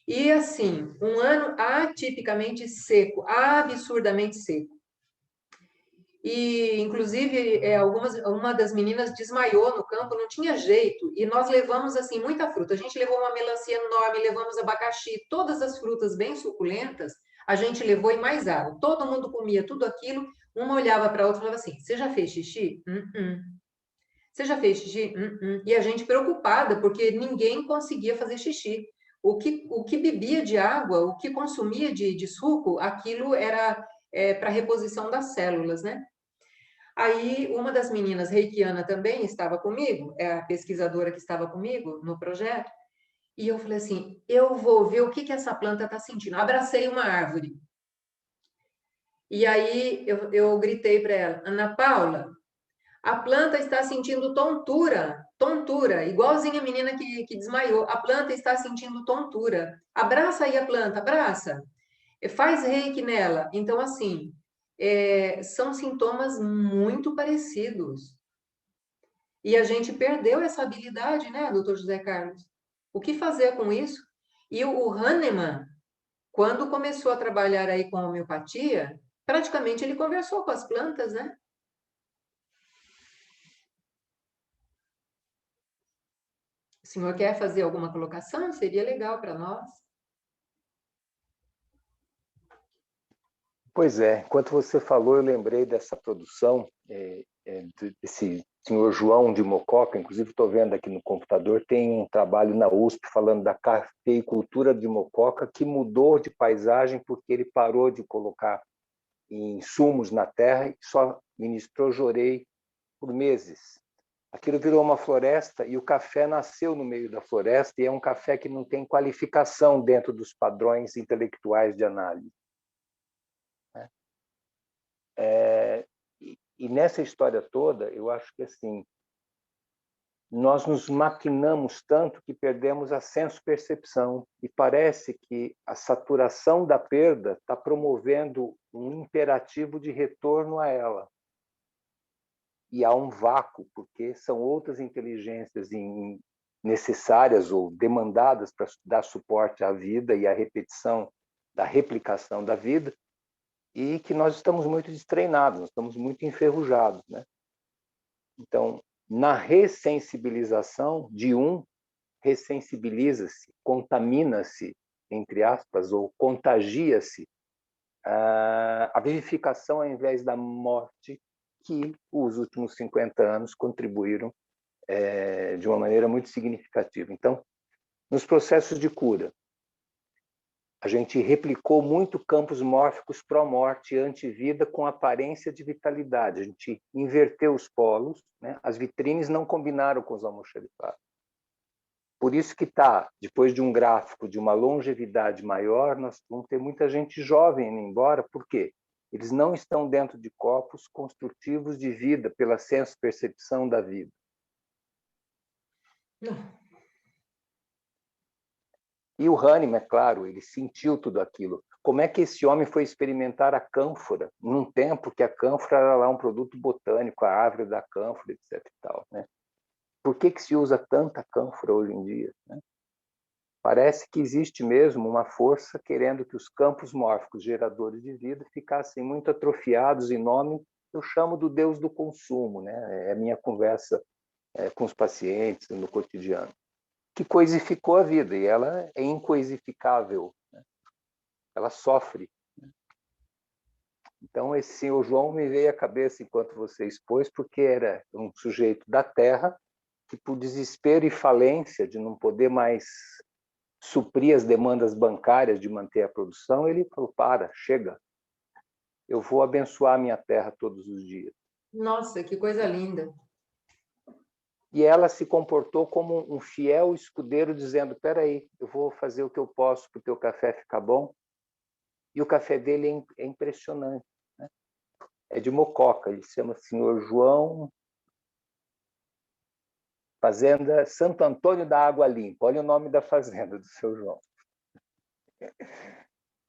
E, assim, um ano atipicamente seco, absurdamente seco. E, inclusive, uma das meninas desmaiou no campo, não tinha jeito. E nós levamos, assim, muita fruta. A gente levou uma melancia enorme, levamos abacaxi, todas as frutas bem suculentas, a gente levou e mais água. Todo mundo comia tudo aquilo, uma olhava para a outra e falava assim, você já fez xixi? Você já fez xixi? E a gente preocupada, porque ninguém conseguia fazer xixi. O que bebia de água, o que consumia de suco, aquilo era para reposição das células, né? Aí, uma das meninas, reikiana, também estava comigo, é a pesquisadora que estava comigo no projeto, e eu falei assim, eu vou ver o que essa planta está sentindo. Abracei uma árvore. E aí, eu gritei para ela, Ana Paula, a planta está sentindo tontura, igualzinha a menina que desmaiou. A planta está sentindo tontura. Abraça aí a planta, abraça. Faz reiki nela. Então, assim, são sintomas muito parecidos. E a gente perdeu essa habilidade, né, doutor José Carlos? O que fazer com isso? E o Hahnemann, quando começou a trabalhar aí com a homeopatia, praticamente ele conversou com as plantas, né? O senhor quer fazer alguma colocação? Seria legal para nós. Pois é, enquanto você falou, eu lembrei dessa produção desse senhor João de Mococa, inclusive estou vendo aqui no computador, tem um trabalho na USP falando da cafeicultura de Mococa, que mudou de paisagem porque ele parou de colocar insumos na terra e só ministrou jorei por meses. Aquilo virou uma floresta e o café nasceu no meio da floresta e é um café que não tem qualificação dentro dos padrões intelectuais de análise. E nessa história toda, eu acho que assim, nós nos maquinamos tanto que perdemos a senso-percepção e parece que a saturação da perda está promovendo um imperativo de retorno a ela. E há um vácuo, porque são outras inteligências necessárias ou demandadas para dar suporte à vida e à repetição da replicação da vida, e que nós estamos muito destreinados, nós estamos muito enferrujados, né? Então, na ressensibilização de ressensibiliza-se, contamina-se, entre aspas, ou contagia-se a vivificação ao invés da morte, que os últimos 50 anos contribuíram de uma maneira muito significativa. Então, nos processos de cura, a gente replicou muito campos mórficos pró-morte e anti-vida com aparência de vitalidade. A gente inverteu os polos, né? As vitrines não combinaram com os almoxarifados. Por isso que depois de um gráfico de uma longevidade maior, nós vamos ter muita gente jovem indo embora. Por quê? Eles não estão dentro de corpos construtivos de vida, pela senso-percepção da vida. Não. E o Hahnemann, é claro, ele sentiu tudo aquilo. Como é que esse homem foi experimentar a cânfora, num tempo que a cânfora era lá um produto botânico, a árvore da cânfora, etc. E tal, né? Por que se usa tanta cânfora hoje em dia, né? Parece que existe mesmo uma força querendo que os campos mórficos geradores de vida ficassem muito atrofiados em nome, eu chamo do Deus do consumo, né? É a minha conversa com os pacientes no cotidiano, que coisificou a vida, e ela é incoisificável, né? Ela sofre. Então, esse senhor João me veio à cabeça enquanto você expôs, porque era um sujeito da terra que, por desespero e falência de não poder mais suprir as demandas bancárias de manter a produção, ele falou, chega, eu vou abençoar a minha terra todos os dias. Nossa, que coisa linda. E ela se comportou como um fiel escudeiro, dizendo, espera aí, eu vou fazer o que eu posso para o teu café ficar bom. E o café dele é impressionante, né? É de Mococa, ele se chama Senhor João, Fazenda Santo Antônio da Água Limpa. Olha o nome da fazenda do seu João.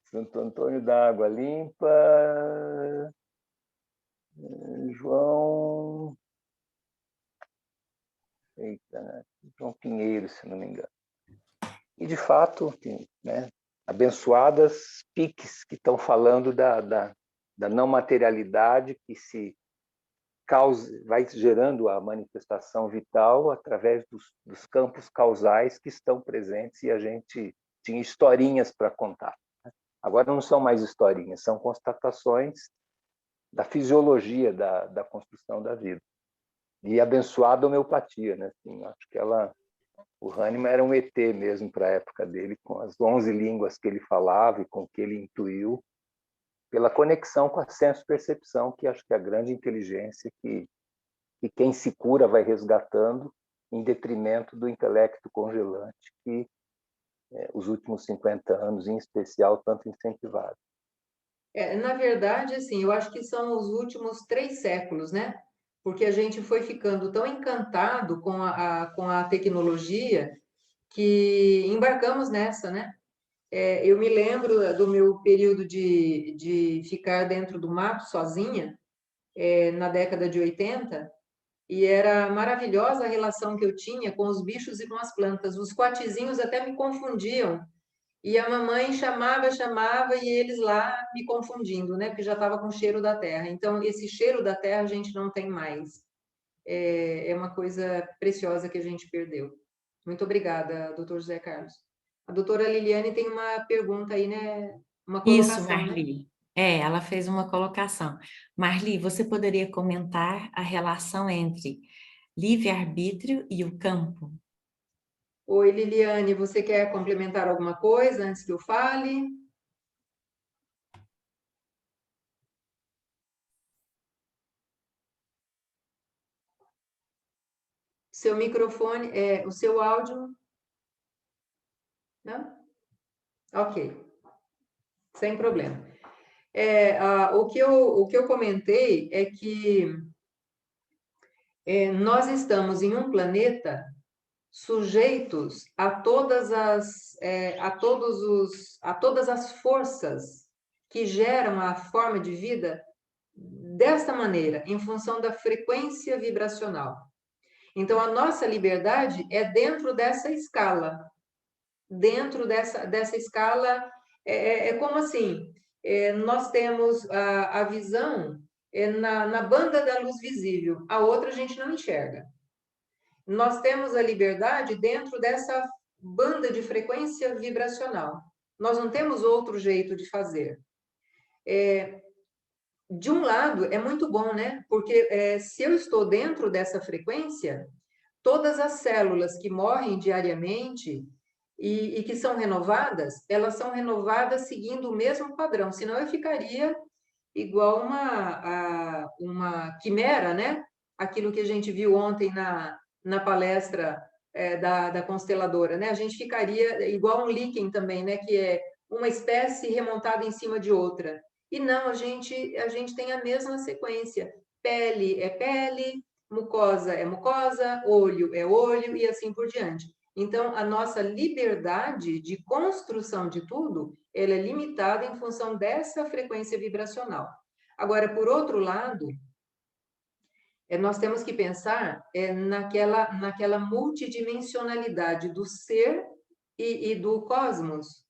Santo Antônio da Água Limpa, João... Eita, né? João Pinheiro, se não me engano. E, de fato, né, abençoadas piques que estão falando da não materialidade que se causa, vai gerando a manifestação vital através dos campos causais que estão presentes, e a gente tinha historinhas para contar. Agora não são mais historinhas, são constatações da fisiologia da construção da vida. E abençoada homeopatia, né? Assim, acho que o Hahnemann era um ET mesmo para a época dele, com as 11 línguas que ele falava e com o que ele intuiu, pela conexão com a senso-percepção, que acho que é a grande inteligência que quem se cura vai resgatando, em detrimento do intelecto congelante que os últimos 50 anos, em especial, tanto incentivaram. Na verdade, assim, eu acho que são os últimos 3 séculos, né? Porque a gente foi ficando tão encantado com a tecnologia que embarcamos nessa, né? Eu me lembro do meu período de ficar dentro do mato sozinha, na década de 80, E era maravilhosa a relação que eu tinha com os bichos e com as plantas. Os coatizinhos até me confundiam. E a mamãe chamava, chamava, e eles lá me confundindo, né? Porque já estava com o cheiro da terra. Então, esse cheiro da terra a gente não tem mais. É uma coisa preciosa que a gente perdeu. Muito obrigada, doutor José Carlos. A doutora Liliane tem uma pergunta aí, né? Uma Isso, colocação, né? Marli. Ela fez uma colocação. Marli, você poderia comentar a relação entre livre-arbítrio e o campo? Oi, Liliane, você quer complementar alguma coisa antes que eu fale? Seu microfone, o seu áudio, não? Ok, sem problema. O que eu comentei é que nós estamos em um planeta sujeitos a todas as forças que geram a forma de vida desta maneira, em função da frequência vibracional. Então, a nossa liberdade é dentro dessa escala. Dentro dessa escala, como assim? Nós temos a visão na banda da luz visível, a outra a gente não enxerga. Nós temos a liberdade dentro dessa banda de frequência vibracional. Nós não temos outro jeito de fazer. De um lado, é muito bom, né? Porque se eu estou dentro dessa frequência, todas as células que morrem diariamente e que são renovadas, elas são renovadas seguindo o mesmo padrão, senão eu ficaria igual uma quimera, né? Aquilo que a gente viu ontem na palestra da consteladora, né? A gente ficaria igual um líquen também, né? Que é uma espécie remontada em cima de outra. E não, a gente tem a mesma sequência. Pele é pele, mucosa é mucosa, olho é olho e assim por diante. Então, a nossa liberdade de construção de tudo, ela é limitada em função dessa frequência vibracional. Agora, por outro lado, nós temos que pensar naquela multidimensionalidade do ser e do cosmos.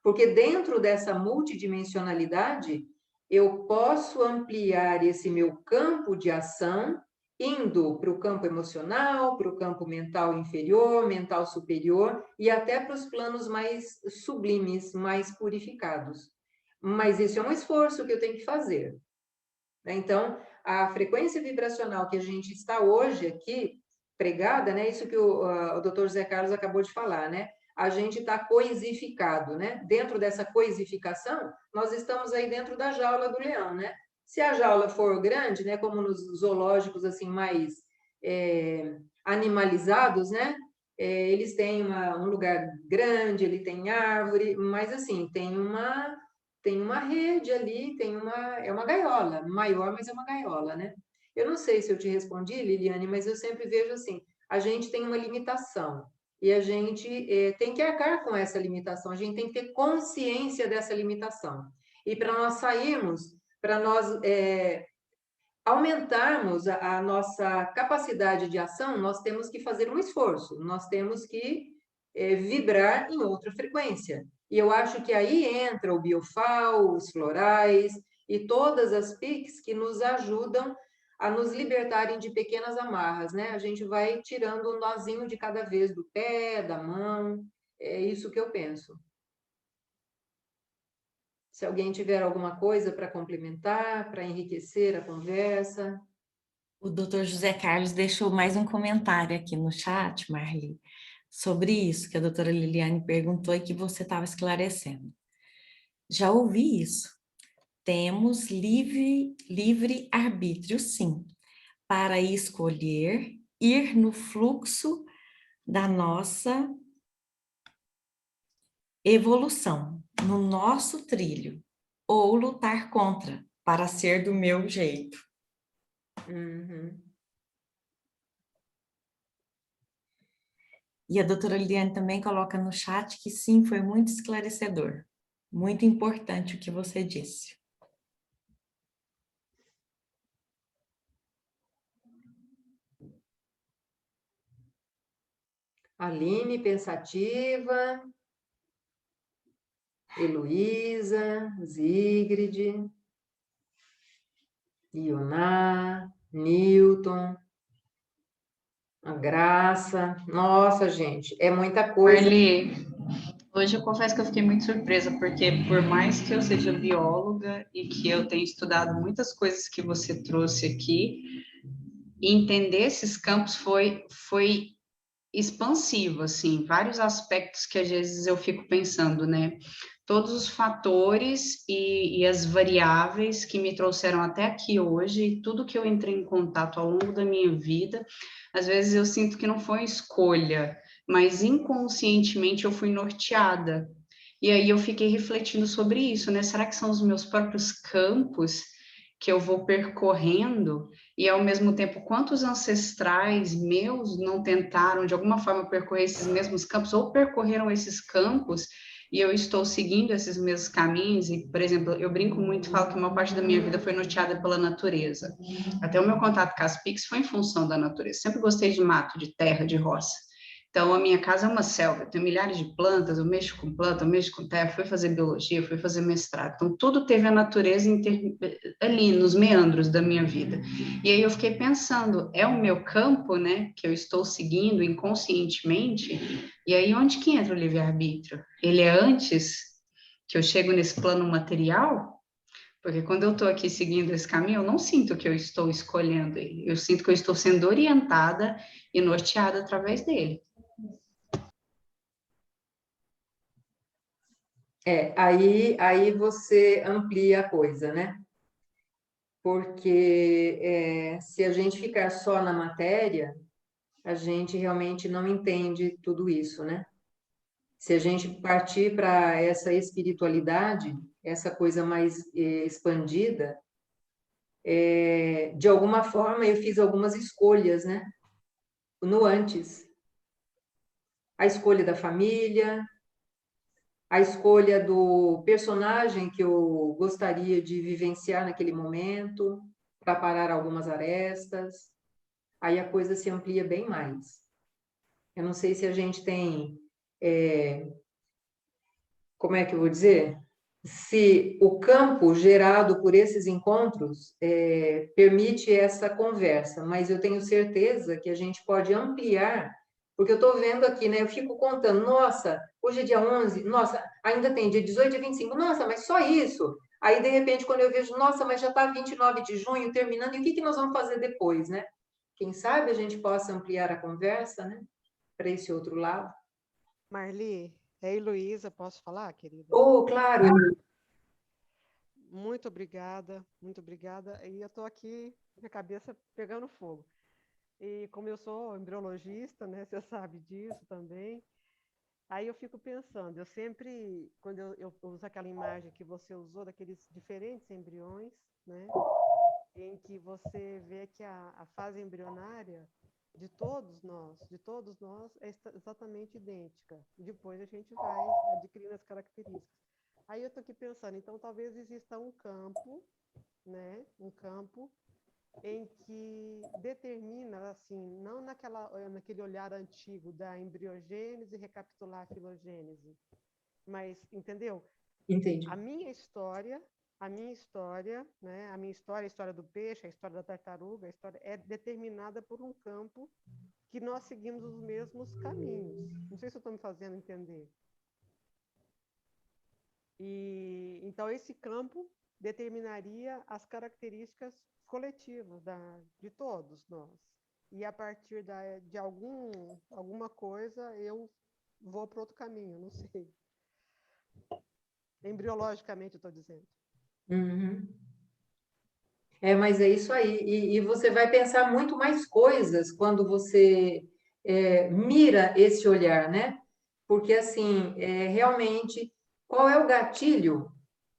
Porque dentro dessa multidimensionalidade, eu posso ampliar esse meu campo de ação, indo para o campo emocional, para o campo mental inferior, mental superior, e até para os planos mais sublimes, mais purificados. Mas isso é um esforço que eu tenho que fazer. Então, a frequência vibracional que a gente está hoje aqui, pregada, né? Isso que o Dr. José Carlos acabou de falar, né? A gente está coisificado, né? Dentro dessa coisificação, nós estamos aí dentro da jaula do leão, né? Se a jaula for grande, né? Como nos zoológicos, assim, mais animalizados, né? Eles têm um lugar grande, ele tem árvore, mas, assim, tem uma rede ali, é uma gaiola, maior, mas é uma gaiola, né? Eu não sei se eu te respondi, Liliane, mas eu sempre vejo assim, a gente tem uma limitação e a gente tem que arcar com essa limitação, a gente tem que ter consciência dessa limitação. E para nós sairmos, para nós aumentarmos a nossa capacidade de ação, nós temos que fazer um esforço, nós temos que vibrar em outra frequência. E eu acho que aí entra o biofal, os florais e todas as PICs que nos ajudam a nos libertarem de pequenas amarras, né? A gente vai tirando um nozinho de cada vez do pé, da mão, é isso que eu penso. Se alguém tiver alguma coisa para complementar, para enriquecer a conversa. O doutor José Carlos deixou mais um comentário aqui no chat, Marli, sobre isso que a doutora Liliane perguntou e que você estava esclarecendo. Já ouvi isso. Temos livre arbítrio, sim, para escolher ir no fluxo da nossa evolução, no nosso trilho, ou lutar contra, para ser do meu jeito. Uhum. E a doutora Liliane também coloca no chat que sim, foi muito esclarecedor. Muito importante o que você disse. Aline, pensativa. Heloísa, Zígride, Ioná, Newton, a Graça. Nossa, gente, é muita coisa. Marli, hoje eu confesso que eu fiquei muito surpresa, porque por mais que eu seja bióloga e que eu tenha estudado muitas coisas que você trouxe aqui, entender esses campos foi expansivo, assim, vários aspectos que às vezes eu fico pensando, né? Todos os fatores e as variáveis que me trouxeram até aqui hoje, tudo que eu entrei em contato ao longo da minha vida, às vezes eu sinto que não foi escolha, mas inconscientemente eu fui norteada. E aí eu fiquei refletindo sobre isso, né? Será que são os meus próprios campos que eu vou percorrendo? E, ao mesmo tempo, quantos ancestrais meus não tentaram, de alguma forma, percorrer esses mesmos campos, ou percorreram esses campos, e eu estou seguindo esses mesmos caminhos? E, por exemplo, eu brinco muito, falo que uma parte da minha vida foi norteada pela natureza. Até o meu contato com as PICs foi em função da natureza. Sempre gostei de mato, de terra, de roça. Então, a minha casa é uma selva, eu tenho milhares de plantas, eu mexo com planta, eu mexo com terra, fui fazer biologia, fui fazer mestrado. Então, tudo teve a natureza ali, nos meandros da minha vida. E aí eu fiquei pensando, é o meu campo, né, que eu estou seguindo inconscientemente? E aí, onde que entra o livre-arbítrio? Ele é antes que eu chego nesse plano material? Porque quando eu estou aqui seguindo esse caminho, eu não sinto que eu estou escolhendo ele, eu sinto que eu estou sendo orientada e norteada através dele. Aí você amplia a coisa, né? Porque se a gente ficar só na matéria, a gente realmente não entende tudo isso, né? Se a gente partir para essa espiritualidade, essa coisa mais expandida, de alguma forma eu fiz algumas escolhas, né? No antes. A escolha da família, a escolha do personagem que eu gostaria de vivenciar naquele momento, para parar algumas arestas, aí a coisa se amplia bem mais. Eu não sei se a gente tem, como é que eu vou dizer? Se o campo gerado por esses encontros permite essa conversa, mas eu tenho certeza que a gente pode ampliar, porque eu estou vendo aqui, né? Eu fico contando, nossa, hoje é dia 11, nossa, ainda tem dia 18 e 25, nossa, mas só isso. Aí, de repente, quando eu vejo, nossa, mas já está 29 de junho terminando, e o que que nós vamos fazer depois, né? Quem sabe a gente possa ampliar a conversa, né? Para esse outro lado. Marli, é a Heloísa, posso falar, querida? Oh, claro. Muito obrigada, muito obrigada. E eu estou aqui, minha cabeça pegando fogo. E como eu sou embriologista, né, você sabe disso também. Aí eu fico pensando, eu sempre, quando eu uso aquela imagem que você usou, daqueles diferentes embriões, né, em que você vê que a fase embrionária de todos nós é exatamente idêntica. E depois a gente vai adquirindo as características. Aí eu estou aqui pensando, então talvez exista um campo, né, um campo em que determina, assim, não naquele olhar antigo da embriogênese e recapitular a filogênese, mas, entendeu? Entendi. A minha história, né, a história do peixe, a história da tartaruga, a história é determinada por um campo que nós seguimos os mesmos caminhos. Não sei se eu estou me fazendo entender. E então esse campo determinaria as características coletivas de todos nós. E a partir de alguma coisa eu vou para outro caminho, não sei. Embriologicamente eu estou dizendo. Uhum. Mas é isso aí. E você vai pensar muito mais coisas quando você mira esse olhar, né? Porque, assim, realmente, qual é o gatilho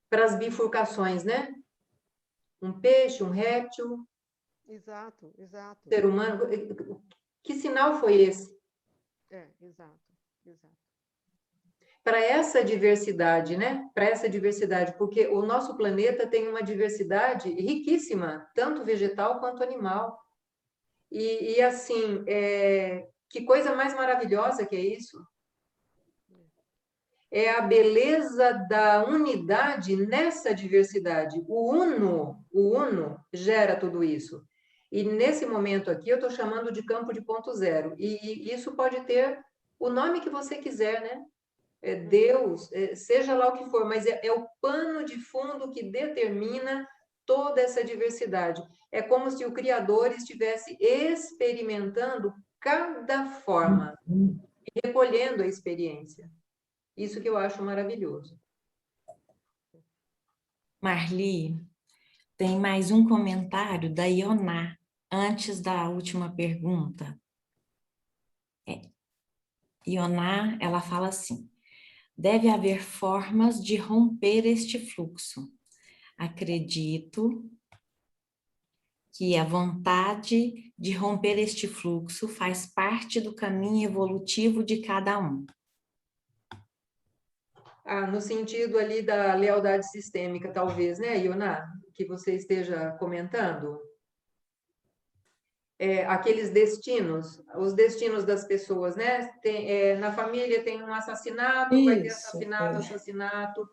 para as bifurcações, né? Um peixe, um réptil, Exato, exato. ser humano. Que sinal foi esse? Exato, exato. Para essa diversidade, né? Para essa diversidade, porque o nosso planeta tem uma diversidade riquíssima, tanto vegetal quanto animal. E assim, Que coisa mais maravilhosa que é isso? É a beleza da unidade nessa diversidade. O uno gera tudo isso. E nesse momento aqui eu estou chamando de campo de ponto zero. E isso pode ter o nome que você quiser, né? Deus, seja lá o que for, mas é o pano de fundo que determina toda essa diversidade. É como se o Criador estivesse experimentando cada forma e recolhendo a experiência. Isso que eu acho maravilhoso. Marli, tem mais um comentário da Ioná, antes da última pergunta. Ioná, ela fala assim: deve haver formas de romper este fluxo. Acredito que a vontade de romper este fluxo faz parte do caminho evolutivo de cada um. No sentido ali da lealdade sistêmica, talvez, né, Ioná? Que você esteja comentando. Aqueles destinos, os destinos das pessoas, né? Na família tem um assassinato, vai ter assassinato.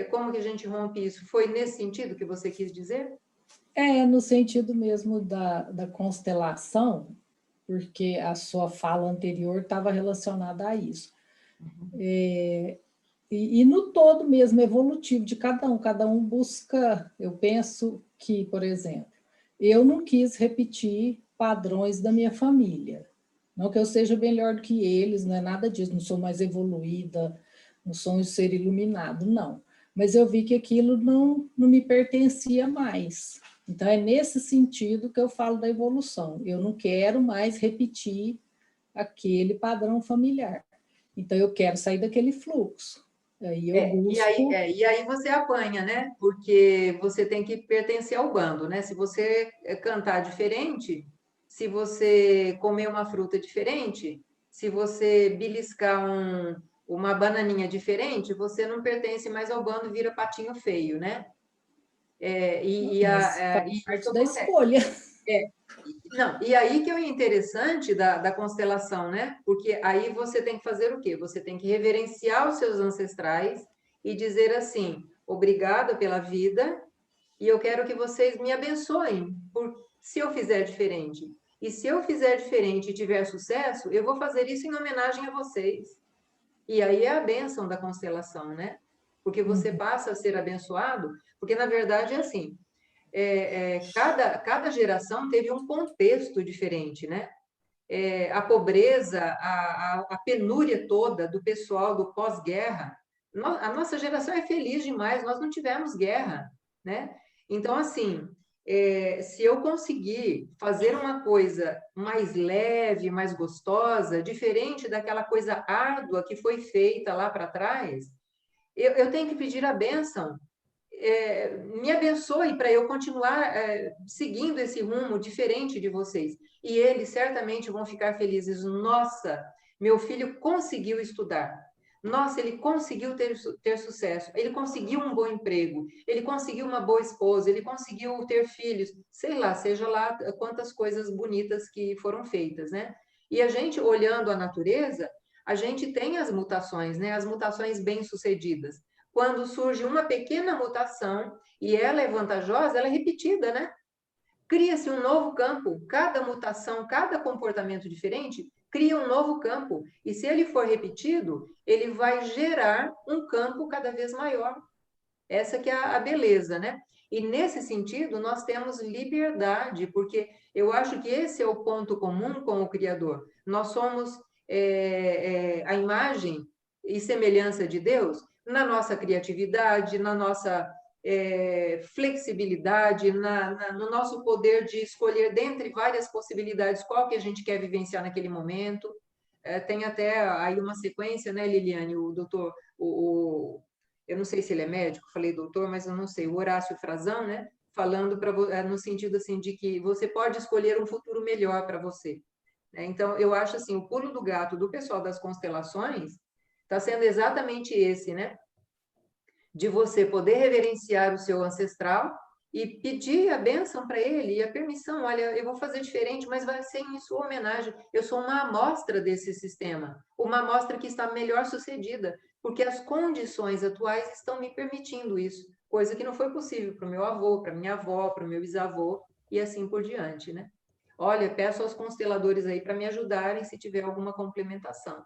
Como que a gente rompe isso? Foi nesse sentido que você quis dizer? No sentido mesmo da constelação, porque a sua fala anterior estava relacionada a isso. E no todo mesmo, evolutivo de cada um busca, eu penso que, por exemplo, eu não quis repetir padrões da minha família. Não que eu seja melhor do que eles, não é nada disso, não sou mais evoluída, não sou um ser iluminado, não. Mas eu vi que aquilo não me pertencia mais. Então, é nesse sentido que eu falo da evolução. Eu não quero mais repetir aquele padrão familiar. Então, eu quero sair daquele fluxo. Aí eu busco... E aí você apanha, né? Porque você tem que pertencer ao bando, né? Se você cantar diferente, se você comer uma fruta diferente, se você beliscar uma bananinha diferente, você não pertence mais ao bando e vira patinho feio, né? Mas faz parte da escolha. Não, e aí que é o interessante da constelação, né? Porque aí você tem que fazer o quê? Você tem que reverenciar os seus ancestrais e dizer assim: obrigada pela vida, e eu quero que vocês me abençoem se eu fizer diferente. E se eu fizer diferente e tiver sucesso, eu vou fazer isso em homenagem a vocês. E aí é a bênção da constelação, né? Porque você passa a ser abençoado, porque na verdade é assim. Cada geração teve um contexto diferente, né? A pobreza, a penúria toda do pessoal do pós-guerra. A nossa geração é feliz demais, nós não tivemos guerra, né? Então, assim, se eu conseguir fazer uma coisa mais leve, mais gostosa, diferente daquela coisa árdua que foi feita lá para trás, eu tenho que pedir a bênção. Me abençoe para eu continuar seguindo esse rumo diferente de vocês. E eles certamente vão ficar felizes. Nossa, meu filho conseguiu estudar. Nossa, ele conseguiu ter sucesso. Ele conseguiu um bom emprego. Ele conseguiu uma boa esposa. Ele conseguiu ter filhos. Sei lá, seja lá quantas coisas bonitas que foram feitas, né? E a gente, olhando a natureza, a gente tem as mutações, né? As mutações bem-sucedidas. Quando surge uma pequena mutação e ela é vantajosa, ela é repetida, né? Cria-se um novo campo. Cada mutação, cada comportamento diferente cria um novo campo. E se ele for repetido, ele vai gerar um campo cada vez maior. Essa que é a beleza, né? E nesse sentido, nós temos liberdade, porque eu acho que esse é o ponto comum com o Criador. Nós somos a imagem e semelhança de Deus na nossa criatividade, na nossa flexibilidade, no nosso poder de escolher dentre várias possibilidades qual que a gente quer vivenciar naquele momento. Tem até aí uma sequência, né, Liliane? O doutor, eu não sei se ele é médico, falei doutor, mas eu não sei, o Horácio Frazão, né? Falando no sentido assim de que você pode escolher um futuro melhor para você. Então, eu acho assim, o pulo do gato do pessoal das constelações está sendo exatamente esse, né? De você poder reverenciar o seu ancestral e pedir a bênção para ele e a permissão. Olha, eu vou fazer diferente, mas vai ser em sua homenagem. Eu sou uma amostra desse sistema, uma amostra que está melhor sucedida, porque as condições atuais estão me permitindo isso, coisa que não foi possível para o meu avô, para minha avó, para o meu bisavô e assim por diante, né? Olha, peço aos consteladores aí para me ajudarem se tiver alguma complementação.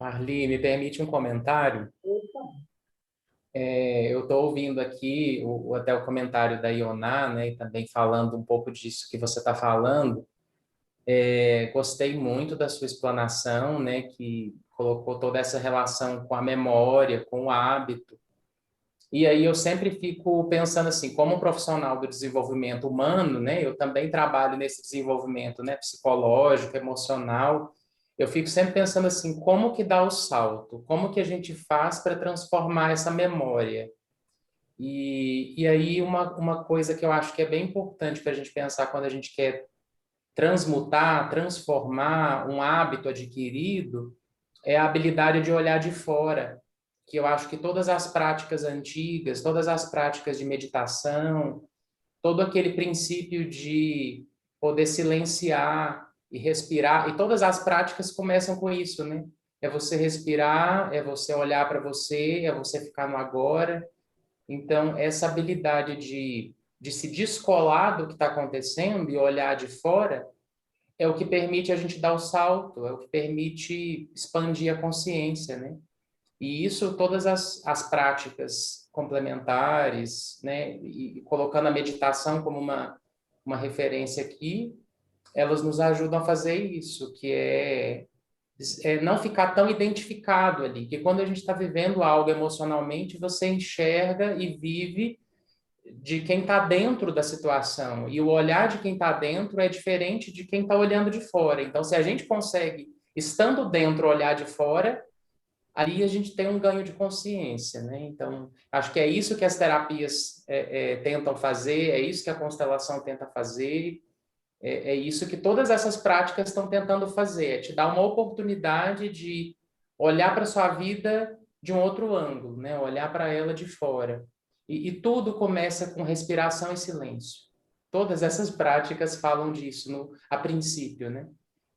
Marli, me permite um comentário? Eu estou ouvindo aqui até o comentário da Ioná, né, e também falando um pouco disso que você está falando. Gostei muito da sua explanação, né, que colocou toda essa relação com a memória, com o hábito. E aí eu sempre fico pensando assim, como profissional do desenvolvimento humano, né, eu também trabalho nesse desenvolvimento, né, psicológico, emocional. Eu fico sempre pensando assim, como que dá o salto? Como que a gente faz para transformar essa memória? E aí uma coisa que eu acho que é bem importante para a gente pensar quando a gente quer transmutar, transformar um hábito adquirido, é a habilidade de olhar de fora, que eu acho que todas as práticas antigas, todas as práticas de meditação, todo aquele princípio de poder silenciar e respirar, e todas as práticas começam com isso, né? É você respirar, é você olhar para você, é você ficar no agora. Então, essa habilidade de se descolar do que está acontecendo e olhar de fora é o que permite a gente dar o salto, é o que permite expandir a consciência, né? E isso, todas as práticas complementares, né, e colocando a meditação como uma referência aqui, elas nos ajudam a fazer isso, que é não ficar tão identificado ali, que quando a gente está vivendo algo emocionalmente, você enxerga e vive de quem está dentro da situação, e o olhar de quem está dentro é diferente de quem está olhando de fora. Então, se a gente consegue, estando dentro, olhar de fora, ali a gente tem um ganho de consciência, né? Então, acho que é isso que as terapias tentam fazer, é isso que a constelação tenta fazer, é isso que todas essas práticas estão tentando fazer, é te dar uma oportunidade de olhar para a sua vida de um outro ângulo, né? Olhar para ela de fora. E tudo começa com respiração e silêncio. Todas essas práticas falam disso a princípio, né?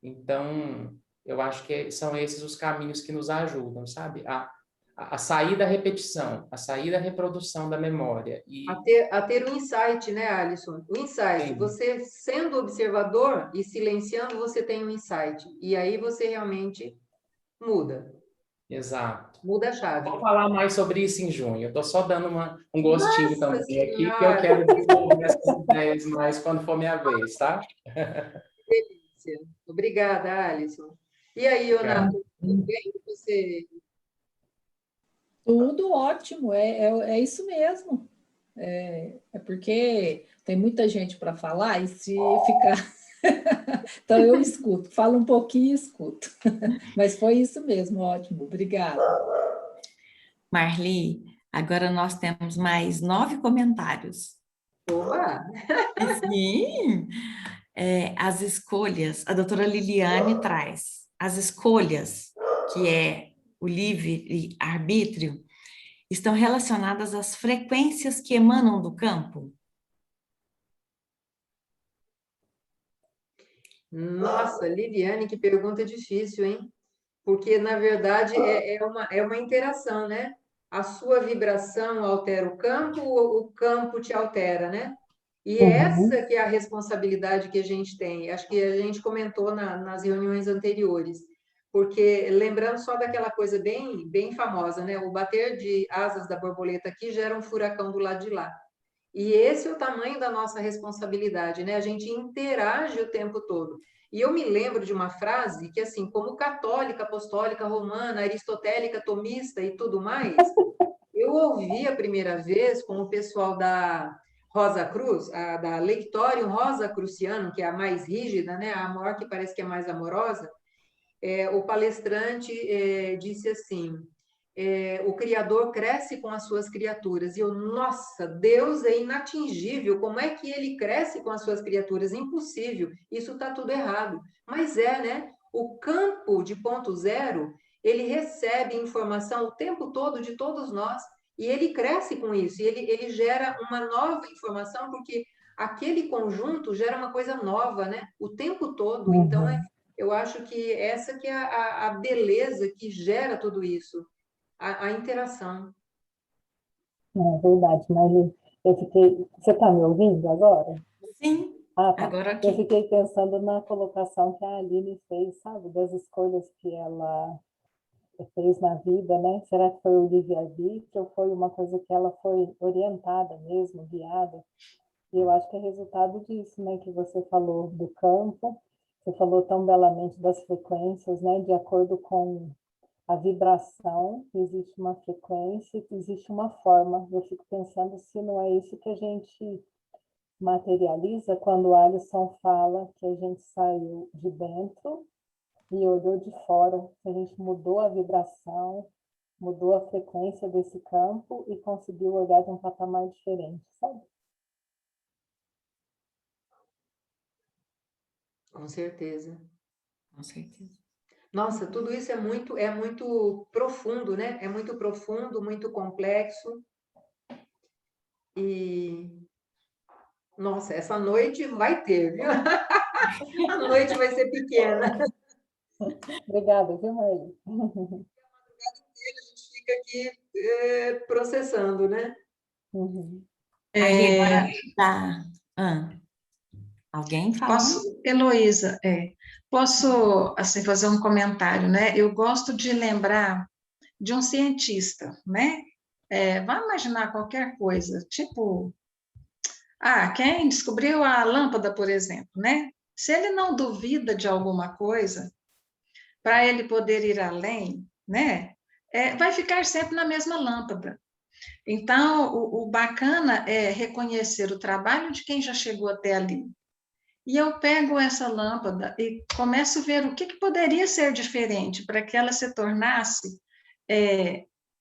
Então, eu acho que são esses os caminhos que nos ajudam, sabe? A sair da repetição, a sair da reprodução da memória. A ter um insight, né, Alisson? O insight, Sim. você sendo observador e silenciando, você tem um insight. E aí você realmente muda. Exato. Muda a chave. Vou falar mais sobre isso em junho. Eu estou só dando um gostinho Nossa também Senhora! aqui, que eu quero desenvolver essas ideias mais quando for minha vez, tá? Delícia. Obrigada, Alisson. E aí, Ioná, tudo bem? Você... Tudo ótimo, é isso mesmo. É porque tem muita gente para falar e se ficar... Então, eu escuto, falo um pouquinho e escuto. Mas foi isso mesmo, ótimo, obrigada. Marli, agora nós temos mais 9 comentários. Opa! Sim! As escolhas, a doutora Liliane traz, as escolhas, que é o livre-arbítrio, estão relacionadas às frequências que emanam do campo? Nossa, Liliane, que pergunta difícil, hein? Porque, na verdade, é uma interação, né? A sua vibração altera o campo, ou o campo te altera, né? E essa que é a responsabilidade que a gente tem. Acho que a gente comentou nas reuniões anteriores. Porque, lembrando só daquela coisa bem, bem famosa, né? O bater de asas da borboleta aqui gera um furacão do lado de lá. E esse é o tamanho da nossa responsabilidade, né? A gente interage o tempo todo. E eu me lembro de uma frase que, assim, como católica, apostólica, romana, aristotélica, tomista e tudo mais, eu ouvi a primeira vez com o pessoal da Rosa Cruz, da Lectorium Rosa Cruciano, que é a mais rígida, né? A maior que parece que é mais amorosa. O palestrante disse assim: o Criador cresce com as suas criaturas. E eu, nossa, Deus é inatingível, como é que ele cresce com as suas criaturas? Impossível, isso está tudo errado. Mas né? O campo de ponto zero, ele recebe informação o tempo todo de todos nós, E ele cresce com isso, e ele gera uma nova informação, porque aquele conjunto gera uma coisa nova, né? O tempo todo. Então, eu acho que essa que é a beleza que gera tudo isso, a interação. É verdade, Marli. Eu fiquei. Você está me ouvindo agora? Sim, Ah, tá. agora Eu aqui. fiquei pensando na colocação que a Aline fez, sabe, das escolhas que ela fez na vida, né? Será que foi o livre-arbítrio ou foi uma coisa que ela foi orientada mesmo, guiada? E eu acho que é resultado disso, né? Que você falou do campo, você falou tão belamente das frequências, né? De acordo com a vibração, existe uma frequência, existe uma forma. Eu fico pensando se não é isso que a gente materializa quando o Alisson fala que a gente saiu de dentro e olhou de fora, que a gente mudou a vibração, mudou a frequência desse campo e conseguiu olhar de um patamar diferente, sabe? Com certeza. Com certeza. Nossa, tudo isso é muito profundo, né? É muito profundo, muito complexo. E, nossa, essa noite vai ter, viu? A noite vai ser pequena. Obrigada, viu, Marli? A gente fica aqui processando, né? Uhum. Marli, agora dá. Alguém falando? Heloísa, posso assim fazer um comentário, né? Eu gosto de lembrar de um cientista, né? Vai imaginar qualquer coisa, tipo, quem descobriu a lâmpada, por exemplo, né? Se ele não duvida de alguma coisa, para ele poder ir além, né? Vai ficar sempre na mesma lâmpada. Então, o bacana é reconhecer o trabalho de quem já chegou até ali. E eu pego essa lâmpada e começo a ver o que poderia ser diferente para que ela se tornasse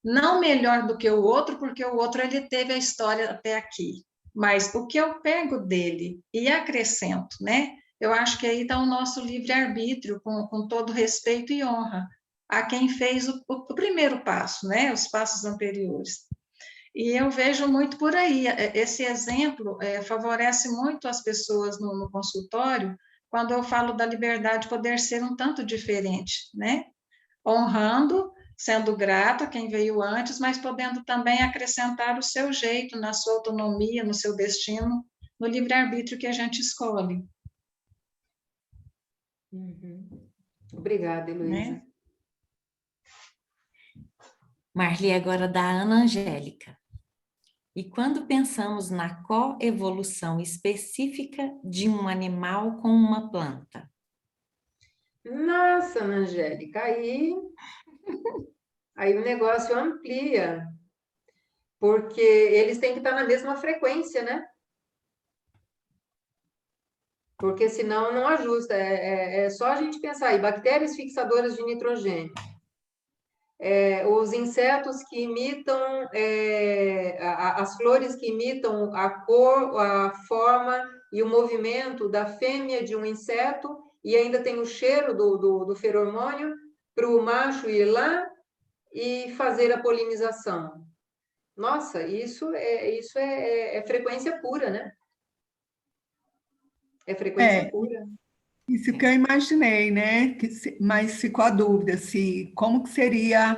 não melhor do que o outro, porque o outro ele teve a história até aqui. Mas o que eu pego dele e acrescento, né? Eu acho que aí está o nosso livre-arbítrio, com todo respeito e honra a quem fez o primeiro passo, né? Os passos anteriores. E eu vejo muito por aí. Esse exemplo favorece muito as pessoas no consultório, quando eu falo da liberdade poder ser um tanto diferente, né? Honrando, sendo grato a quem veio antes, mas podendo também acrescentar o seu jeito, na sua autonomia, no seu destino, no livre-arbítrio que a gente escolhe. Uhum. Obrigada, Heloísa. Né? Marli, agora da Ana Angélica. E quando pensamos na coevolução específica de um animal com uma planta? Nossa, Ana Angélica, aí o negócio amplia, porque eles têm que estar na mesma frequência, né? Porque senão não ajusta. É só a gente pensar aí, bactérias fixadoras de nitrogênio. Os insetos que imitam, as flores que imitam a cor, a forma e o movimento da fêmea de um inseto, e ainda tem o cheiro do feromônio para o macho ir lá e fazer a polinização. Nossa, isso é frequência pura, né? É frequência pura. Isso que eu imaginei, né? Mas ficou a dúvida se como que seria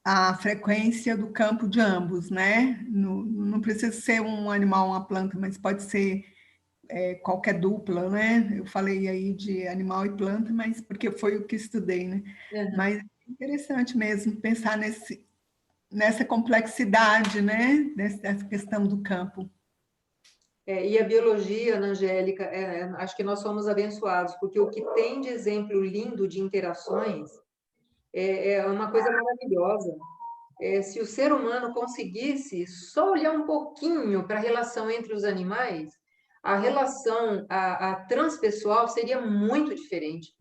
a frequência do campo de ambos, né? Não precisa ser um animal, uma planta, mas pode ser qualquer dupla, né? Eu falei aí de animal e planta, mas porque foi o que estudei, né? Uhum. Mas é interessante mesmo pensar nessa complexidade, né? Dessa questão do campo. E a biologia, Ana Angélica, acho que nós somos abençoados, porque o que tem de exemplo lindo de interações é uma coisa maravilhosa. Se o ser humano conseguisse só olhar um pouquinho para a relação entre os animais, a relação a transpessoal seria muito diferente,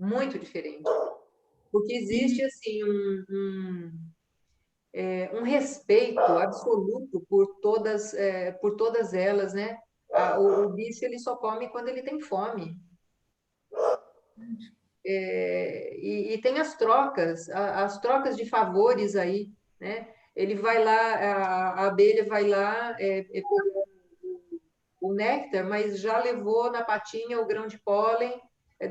porque existe assim um respeito absoluto por todas elas, né? O bicho ele só come quando ele tem fome. E tem as trocas de favores aí, né? ele vai lá, a abelha vai lá, pega o néctar, mas já levou na patinha o grão de pólen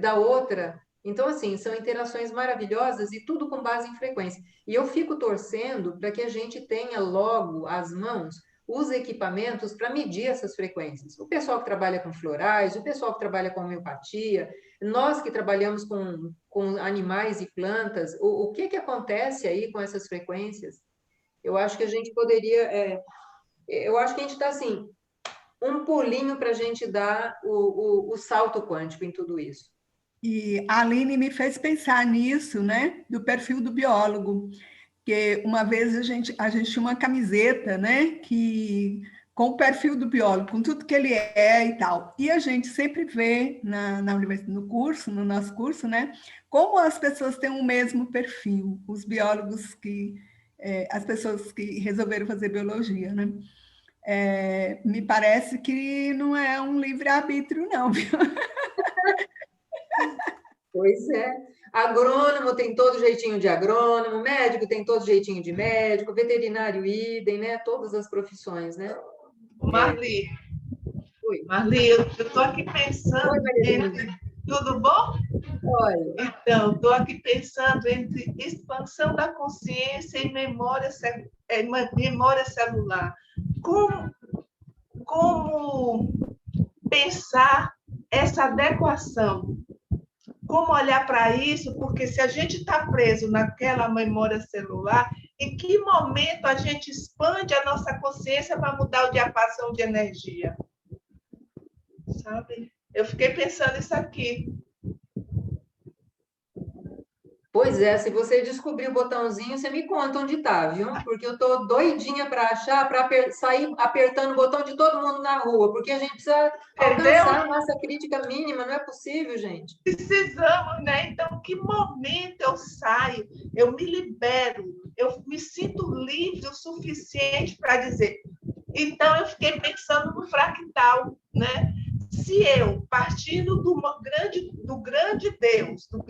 da outra. Então, assim, são interações maravilhosas e tudo com base em frequência. E eu fico torcendo para que a gente tenha logo às mãos os equipamentos para medir essas frequências. O pessoal que trabalha com florais, o pessoal que trabalha com homeopatia, nós que trabalhamos com animais e plantas, o que acontece aí com essas frequências? Eu acho que a gente poderia. Eu acho que a gente está assim, um pulinho para a gente dar o salto quântico em tudo isso. E a Aline me fez pensar nisso, né? Do perfil do biólogo. Que uma vez a gente tinha uma camiseta, né? Com o perfil do biólogo, com tudo que ele é e tal. E a gente sempre vê na universidade, no nosso curso, né? Como as pessoas têm o mesmo perfil, os biólogos as pessoas que resolveram fazer biologia, né? Me parece que não é um livre-arbítrio, não, viu? Pois é. Agrônomo tem todo jeitinho de agrônomo, médico tem todo jeitinho de médico, veterinário idem, né? Todas as profissões, né? Marli, Oi. Marli, eu estou aqui pensando. Oi, Maria. Tudo bom? Oi. Então, estou aqui pensando entre expansão da consciência e memória celular. Como pensar essa adequação? Como olhar para isso? Porque se a gente está preso naquela memória celular, em que momento a gente expande a nossa consciência para mudar o diapasão de energia? Sabe? Eu fiquei pensando isso aqui. Pois é, se você descobrir o botãozinho, você me conta onde tá, viu? Porque eu tô doidinha para achar, para sair apertando o botão de todo mundo na rua, porque a gente precisa alcançar a nossa crítica mínima, não é possível, gente. Precisamos, né? Então, que momento eu saio, eu me libero, eu me sinto livre o suficiente para dizer. Então, eu fiquei pensando no fractal, né? Se eu, partindo do grande Deus, do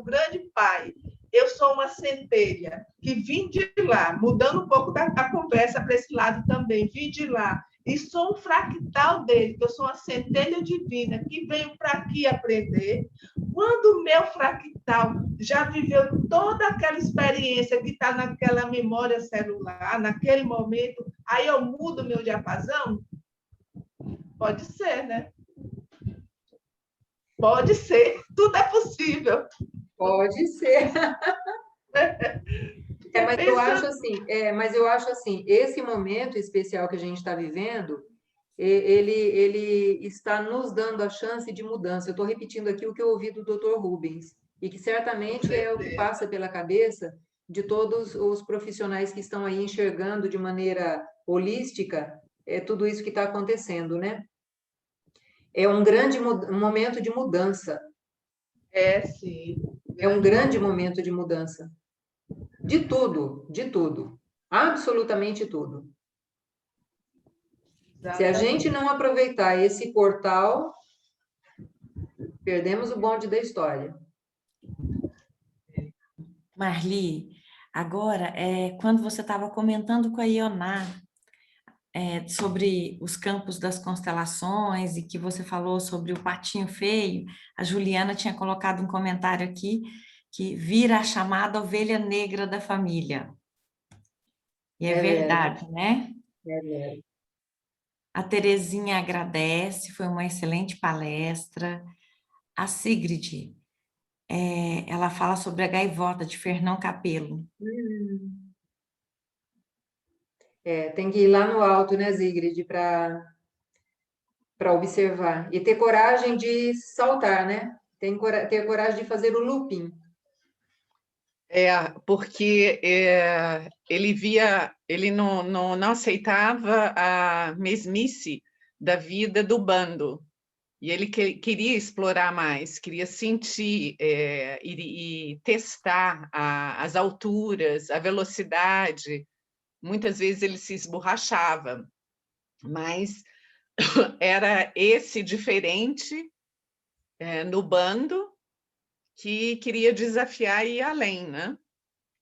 grande Pai, eu sou uma centelha que vim de lá, mudando um pouco da conversa para esse lado também, vim de lá, e sou um fractal dele, que eu sou uma centelha divina que veio para aqui aprender. Quando o meu fractal já viveu toda aquela experiência que está naquela memória celular, naquele momento, aí eu mudo meu diapasão? Pode ser, né? Pode ser, tudo é possível. Pode ser. Mas eu acho assim, esse momento especial que a gente está vivendo, ele está nos dando a chance de mudança. Eu estou repetindo aqui o que eu ouvi do Dr. Rubens, e que certamente é o que passa pela cabeça de todos os profissionais que estão aí enxergando de maneira holística tudo isso que está acontecendo, né? É um grande momento de mudança. Sim. É um grande momento de mudança. De tudo, de tudo. Absolutamente tudo. Exatamente. Se a gente não aproveitar esse portal, perdemos o bonde da história. Marli, agora, quando você estava comentando com a Ioná, sobre os campos das constelações e que você falou sobre o patinho feio, a Juliana tinha colocado um comentário aqui que vira a chamada ovelha negra da família. E é verdade, né? É verdade. A Terezinha agradece, foi uma excelente palestra. A Sigrid, ela fala sobre a gaivota de Fernão Capello. Tem que ir lá no alto, né, Sigrid, para observar. E ter coragem de saltar, né? Ter coragem de fazer o looping. Porque ele não aceitava a mesmice da vida do bando. E ele queria explorar mais, queria sentir e testar as alturas, a velocidade. Muitas vezes ele se esborrachava, mas era esse diferente no bando que queria desafiar e ir além, né?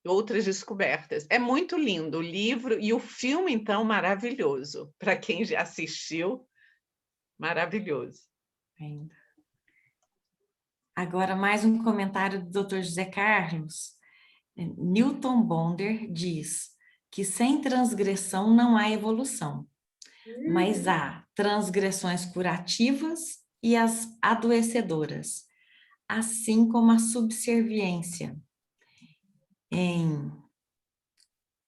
outras descobertas. É muito lindo o livro e o filme, então, maravilhoso. Para quem já assistiu, maravilhoso. Ainda. Agora, mais um comentário do Dr. José Carlos. Newton Bonder diz que sem transgressão não há evolução, mas há transgressões curativas e as adoecedoras, assim como a subserviência em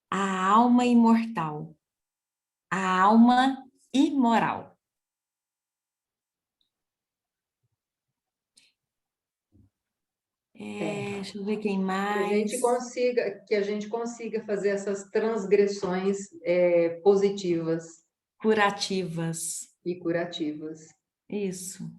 a alma imortal, a alma imoral. Deixa eu ver quem mais. Que a gente consiga fazer essas transgressões positivas. Curativas. E curativas. Isso.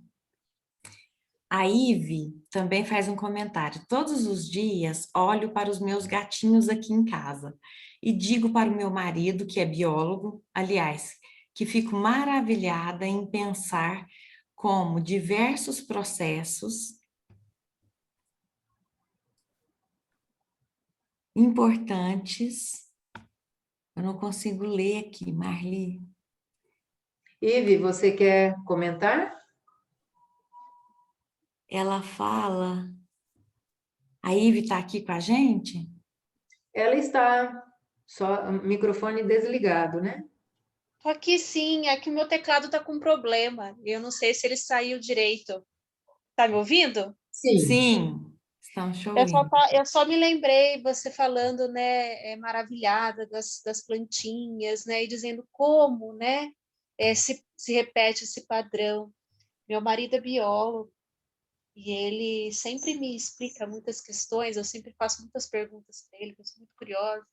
A Ive também faz um comentário. Todos os dias olho para os meus gatinhos aqui em casa e digo para o meu marido, que é biólogo, aliás, que fico maravilhada em pensar como diversos processos importantes. Eu não consigo ler aqui, Marli. Ive, você quer comentar? Ela fala... A Ive está aqui com a gente? Ela está, só o microfone desligado, né? Tô aqui sim, é que o meu teclado está com problema. Eu não sei se ele saiu direito. Tá me ouvindo? Sim. Sim, estamos eu só me lembrei, você falando, né, maravilhada das plantinhas, né, e dizendo como, né, se repete esse padrão. Meu marido é biólogo e ele sempre me explica muitas questões, eu sempre faço muitas perguntas para ele, eu sou muito curiosa.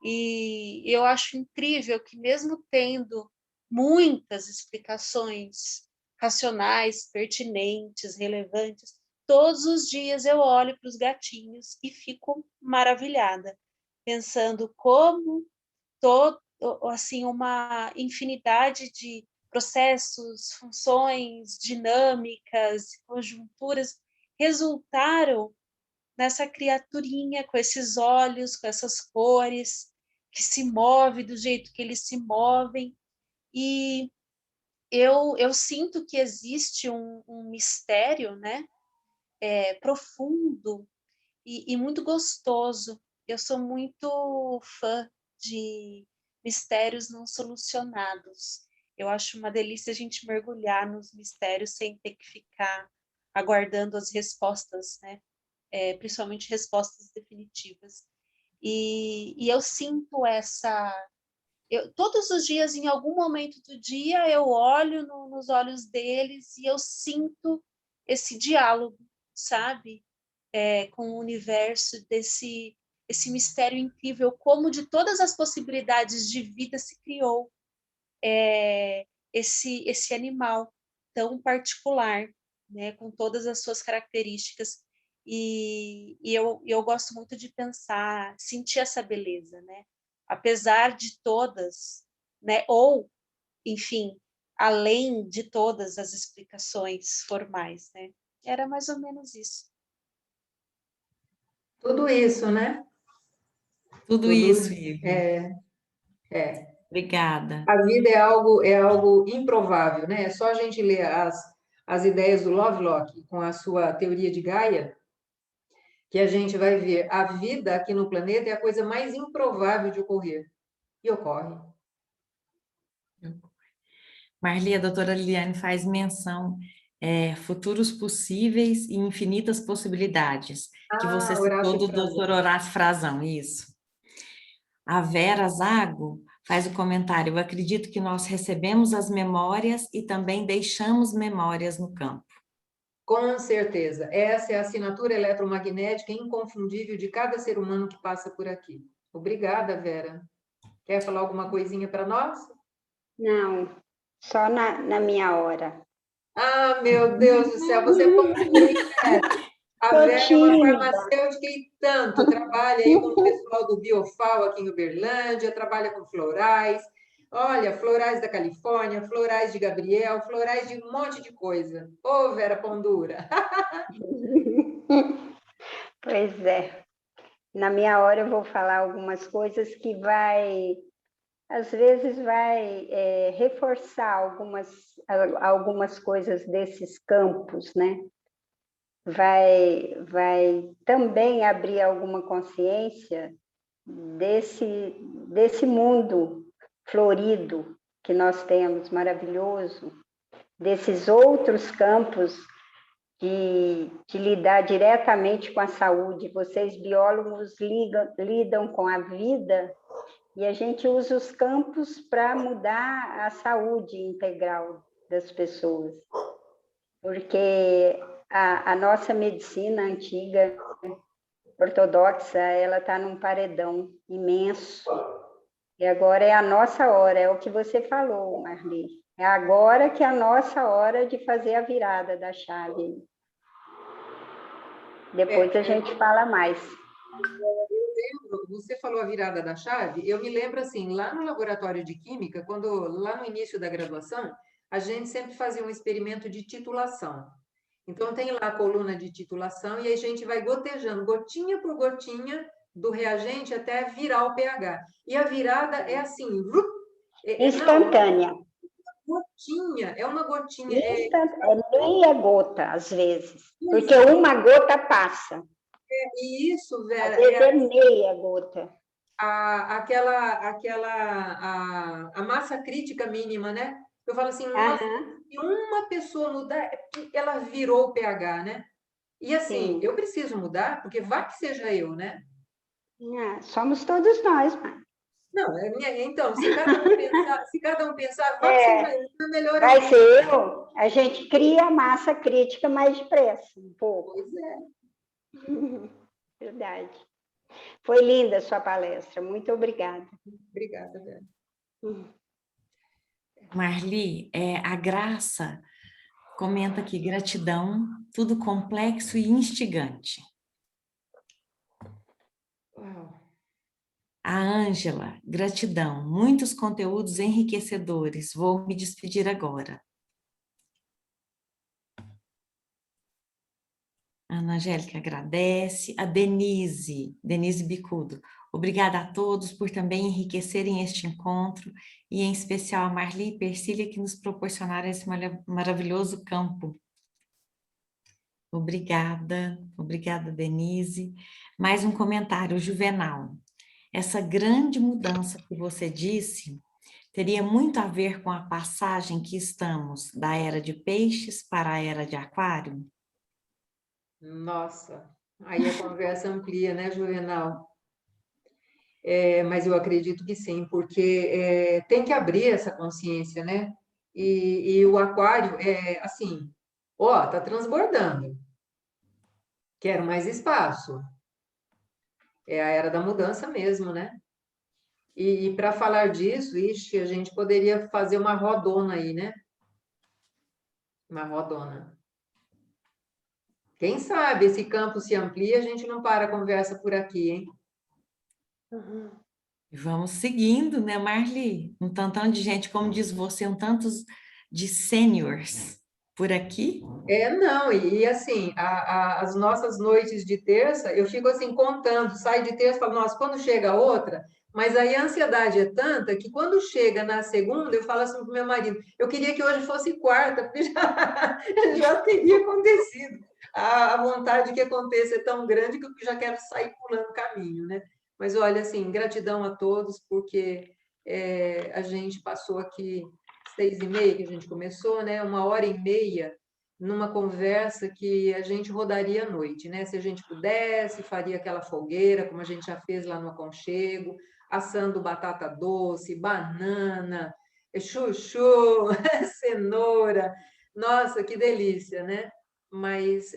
E eu acho incrível que mesmo tendo muitas explicações racionais, pertinentes, relevantes, todos os dias eu olho para os gatinhos e fico maravilhada, pensando como assim, uma infinidade de processos, funções, dinâmicas, conjunturas resultaram nessa criaturinha com esses olhos, com essas cores, que se move do jeito que eles se movem. E eu sinto que existe um mistério, né, profundo e muito gostoso. Eu sou muito fã de mistérios não solucionados. Eu acho uma delícia a gente mergulhar nos mistérios sem ter que ficar aguardando as respostas, né? Principalmente respostas definitivas. E eu sinto todos os dias, em algum momento do dia, eu olho nos olhos deles e eu sinto esse diálogo, sabe? Com o universo, esse mistério incrível, como de todas as possibilidades de vida se criou esse animal tão particular, né? Com todas as suas características. E eu gosto muito de pensar, sentir essa beleza, né? Apesar de todas, né? Ou, enfim, além de todas as explicações formais, né? Era mais ou menos isso. Tudo isso, né? Tudo isso, Ive. Obrigada. A vida é algo improvável, né? É só a gente ler as ideias do Lovelock com a sua teoria de Gaia, que a gente vai ver a vida aqui no planeta é a coisa mais improvável de ocorrer. E ocorre. Marli, a doutora Liliane faz menção futuros possíveis e infinitas possibilidades, que você citou do doutor Horácio Frazão, isso. A Vera Zago faz o comentário: eu acredito que nós recebemos as memórias e também deixamos memórias no campo. Com certeza. Essa é a assinatura eletromagnética inconfundível de cada ser humano que passa por aqui. Obrigada, Vera. Quer falar alguma coisinha para nós? Não, só na minha hora. Ah, meu Deus do céu, você é pouquinho, Vera. A Vera é uma farmacêutica e tanto, trabalha aí com o pessoal do Biofal aqui em Uberlândia, trabalha com florais. Olha, florais da Califórnia, florais de Gabriel, florais de um monte de coisa. Ô, Vera Pão Dura! Pois é. Na minha hora eu vou falar algumas coisas que às vezes vai reforçar algumas coisas desses campos, né? Vai também abrir alguma consciência desse mundo florido que nós temos, maravilhoso, desses outros campos de lidar diretamente com a saúde. Vocês, biólogos, lidam com a vida e a gente usa os campos para mudar a saúde integral das pessoas. Porque a nossa medicina antiga, ortodoxa, ela está num paredão imenso. E agora é a nossa hora, é o que você falou, Marli. É agora que é a nossa hora de fazer a virada da chave. Depois a gente fala mais. Eu lembro, você falou a virada da chave, eu me lembro assim, lá no laboratório de química, lá no início da graduação, a gente sempre fazia um experimento de titulação. Então, tem lá a coluna de titulação e aí a gente vai gotejando, gotinha por gotinha, do reagente até virar o pH. E a virada é assim, instantânea. É uma gotinha. É meia gota, às vezes, porque uma gota passa. E isso, Vera, às vezes é meia gota. A massa crítica mínima, né? Eu falo assim, nossa, se uma pessoa mudar, ela virou o pH, né? E assim, eu preciso mudar, porque vai que seja eu, né? Somos todos nós, mãe. Não, então, se cada um pensar, vai que seja eu, é melhor vai ser eu. A gente cria a massa crítica mais depressa, um pouco. Pois é. Verdade. Foi linda a sua palestra, muito obrigada. Obrigada, Vera. Marli, a Graça comenta aqui, gratidão, tudo complexo e instigante. Uau. A Ângela, gratidão, muitos conteúdos enriquecedores, vou me despedir agora. A Ana Angélica agradece. A Denise Bicudo, obrigada a todos por também enriquecerem este encontro, e em especial a Marli e Persília que nos proporcionaram esse maravilhoso campo. Obrigada, Denise. Mais um comentário, Juvenal. Essa grande mudança que você disse teria muito a ver com a passagem que estamos da era de peixes para a era de aquário? Nossa, aí a conversa amplia, né, Juvenal? Mas eu acredito que sim, porque tem que abrir essa consciência, né? E o aquário assim, tá transbordando. Quero mais espaço. É a era da mudança mesmo, né? E para falar disso, a gente poderia fazer uma rodona aí, né? Uma rodona. Quem sabe esse campo se amplia, a gente não para a conversa por aqui, hein? Vamos seguindo, né, Marli? Um tantão de gente, como diz você, um tanto de seniors por aqui. Não, e assim, as nossas noites de terça, eu fico assim contando, sai de terça e falo, nossa, quando chega a outra, mas aí a ansiedade é tanta que quando chega na segunda, eu falo assim para o meu marido, eu queria que hoje fosse quarta, porque já teria acontecido. A vontade que aconteça é tão grande que eu já quero sair pulando o caminho, né? Mas olha, assim, gratidão a todos, porque a gente passou aqui 6h30 que a gente começou, né? 1h30 numa conversa que a gente rodaria à noite, né? Se a gente pudesse, faria aquela fogueira, como a gente já fez lá no Aconchego, assando batata doce, banana, chuchu, cenoura. Nossa, que delícia, né? Mas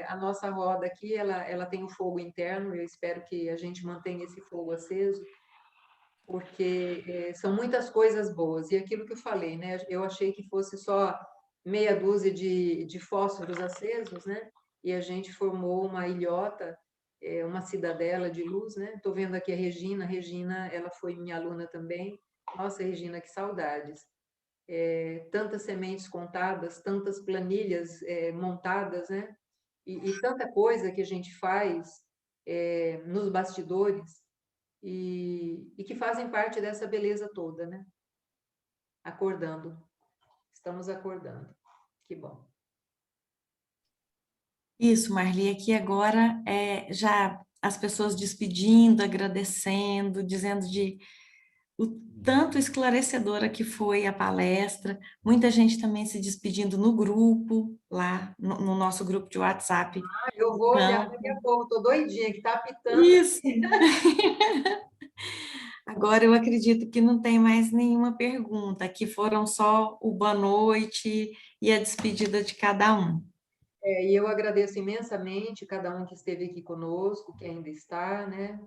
a nossa roda aqui, ela tem um fogo interno, eu espero que a gente mantenha esse fogo aceso, porque são muitas coisas boas. E aquilo que eu falei, né? Eu achei que fosse só meia dúzia de fósforos acesos, né? E a gente formou uma ilhota, uma cidadela de luz, né? Estou vendo aqui a Regina, ela foi minha aluna também. Nossa, Regina, que saudades. Tantas sementes contadas, tantas planilhas montadas, né? E tanta coisa que a gente faz nos bastidores e que fazem parte dessa beleza toda, né? Acordando. Estamos acordando. Que bom. Isso, Marli, aqui agora já as pessoas despedindo, agradecendo, dizendo o tanto esclarecedora que foi a palestra, muita gente também se despedindo no grupo, lá no nosso grupo de WhatsApp. Eu vou olhar daqui a pouco, estou doidinha, que está apitando. Isso! Agora eu acredito que não tem mais nenhuma pergunta, que foram só o boa noite e a despedida de cada um. E eu agradeço imensamente cada um que esteve aqui conosco, que ainda está, né?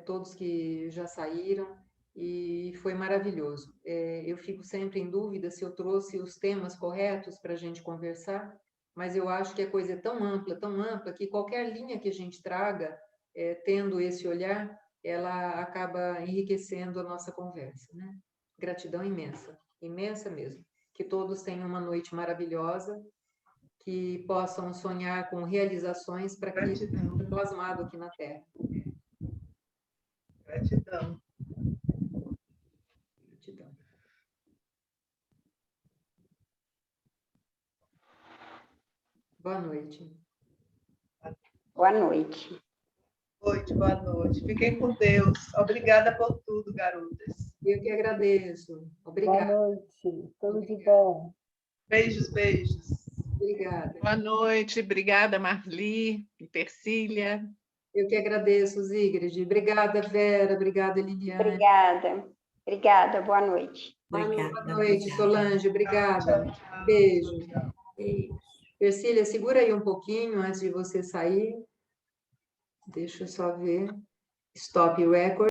Todos que já saíram, e foi maravilhoso. Eu fico sempre em dúvida se eu trouxe os temas corretos para a gente conversar, mas eu acho que a coisa é tão ampla, que qualquer linha que a gente traga, tendo esse olhar, ela acaba enriquecendo a nossa conversa, né? Gratidão imensa, imensa mesmo. Que todos tenham uma noite maravilhosa, que possam sonhar com realizações para que seja plasmado aqui na Terra. Gratidão. Gratidão. Boa noite. Boa noite. Boa noite. Fiquem com Deus. Obrigada por tudo, garotas. Eu que agradeço. Obrigada. Boa noite. Tudo de bom. Beijos, beijos. Obrigada. Boa noite. Obrigada, Marli e Tercília. Eu que agradeço, Zigrid. Obrigada, Vera. Obrigada, Liliane. Obrigada. Obrigada. Boa noite. Boa noite, Solange. Obrigada. Beijo. Tercília, segura aí um pouquinho antes de você sair. Deixa eu só ver. Stop record.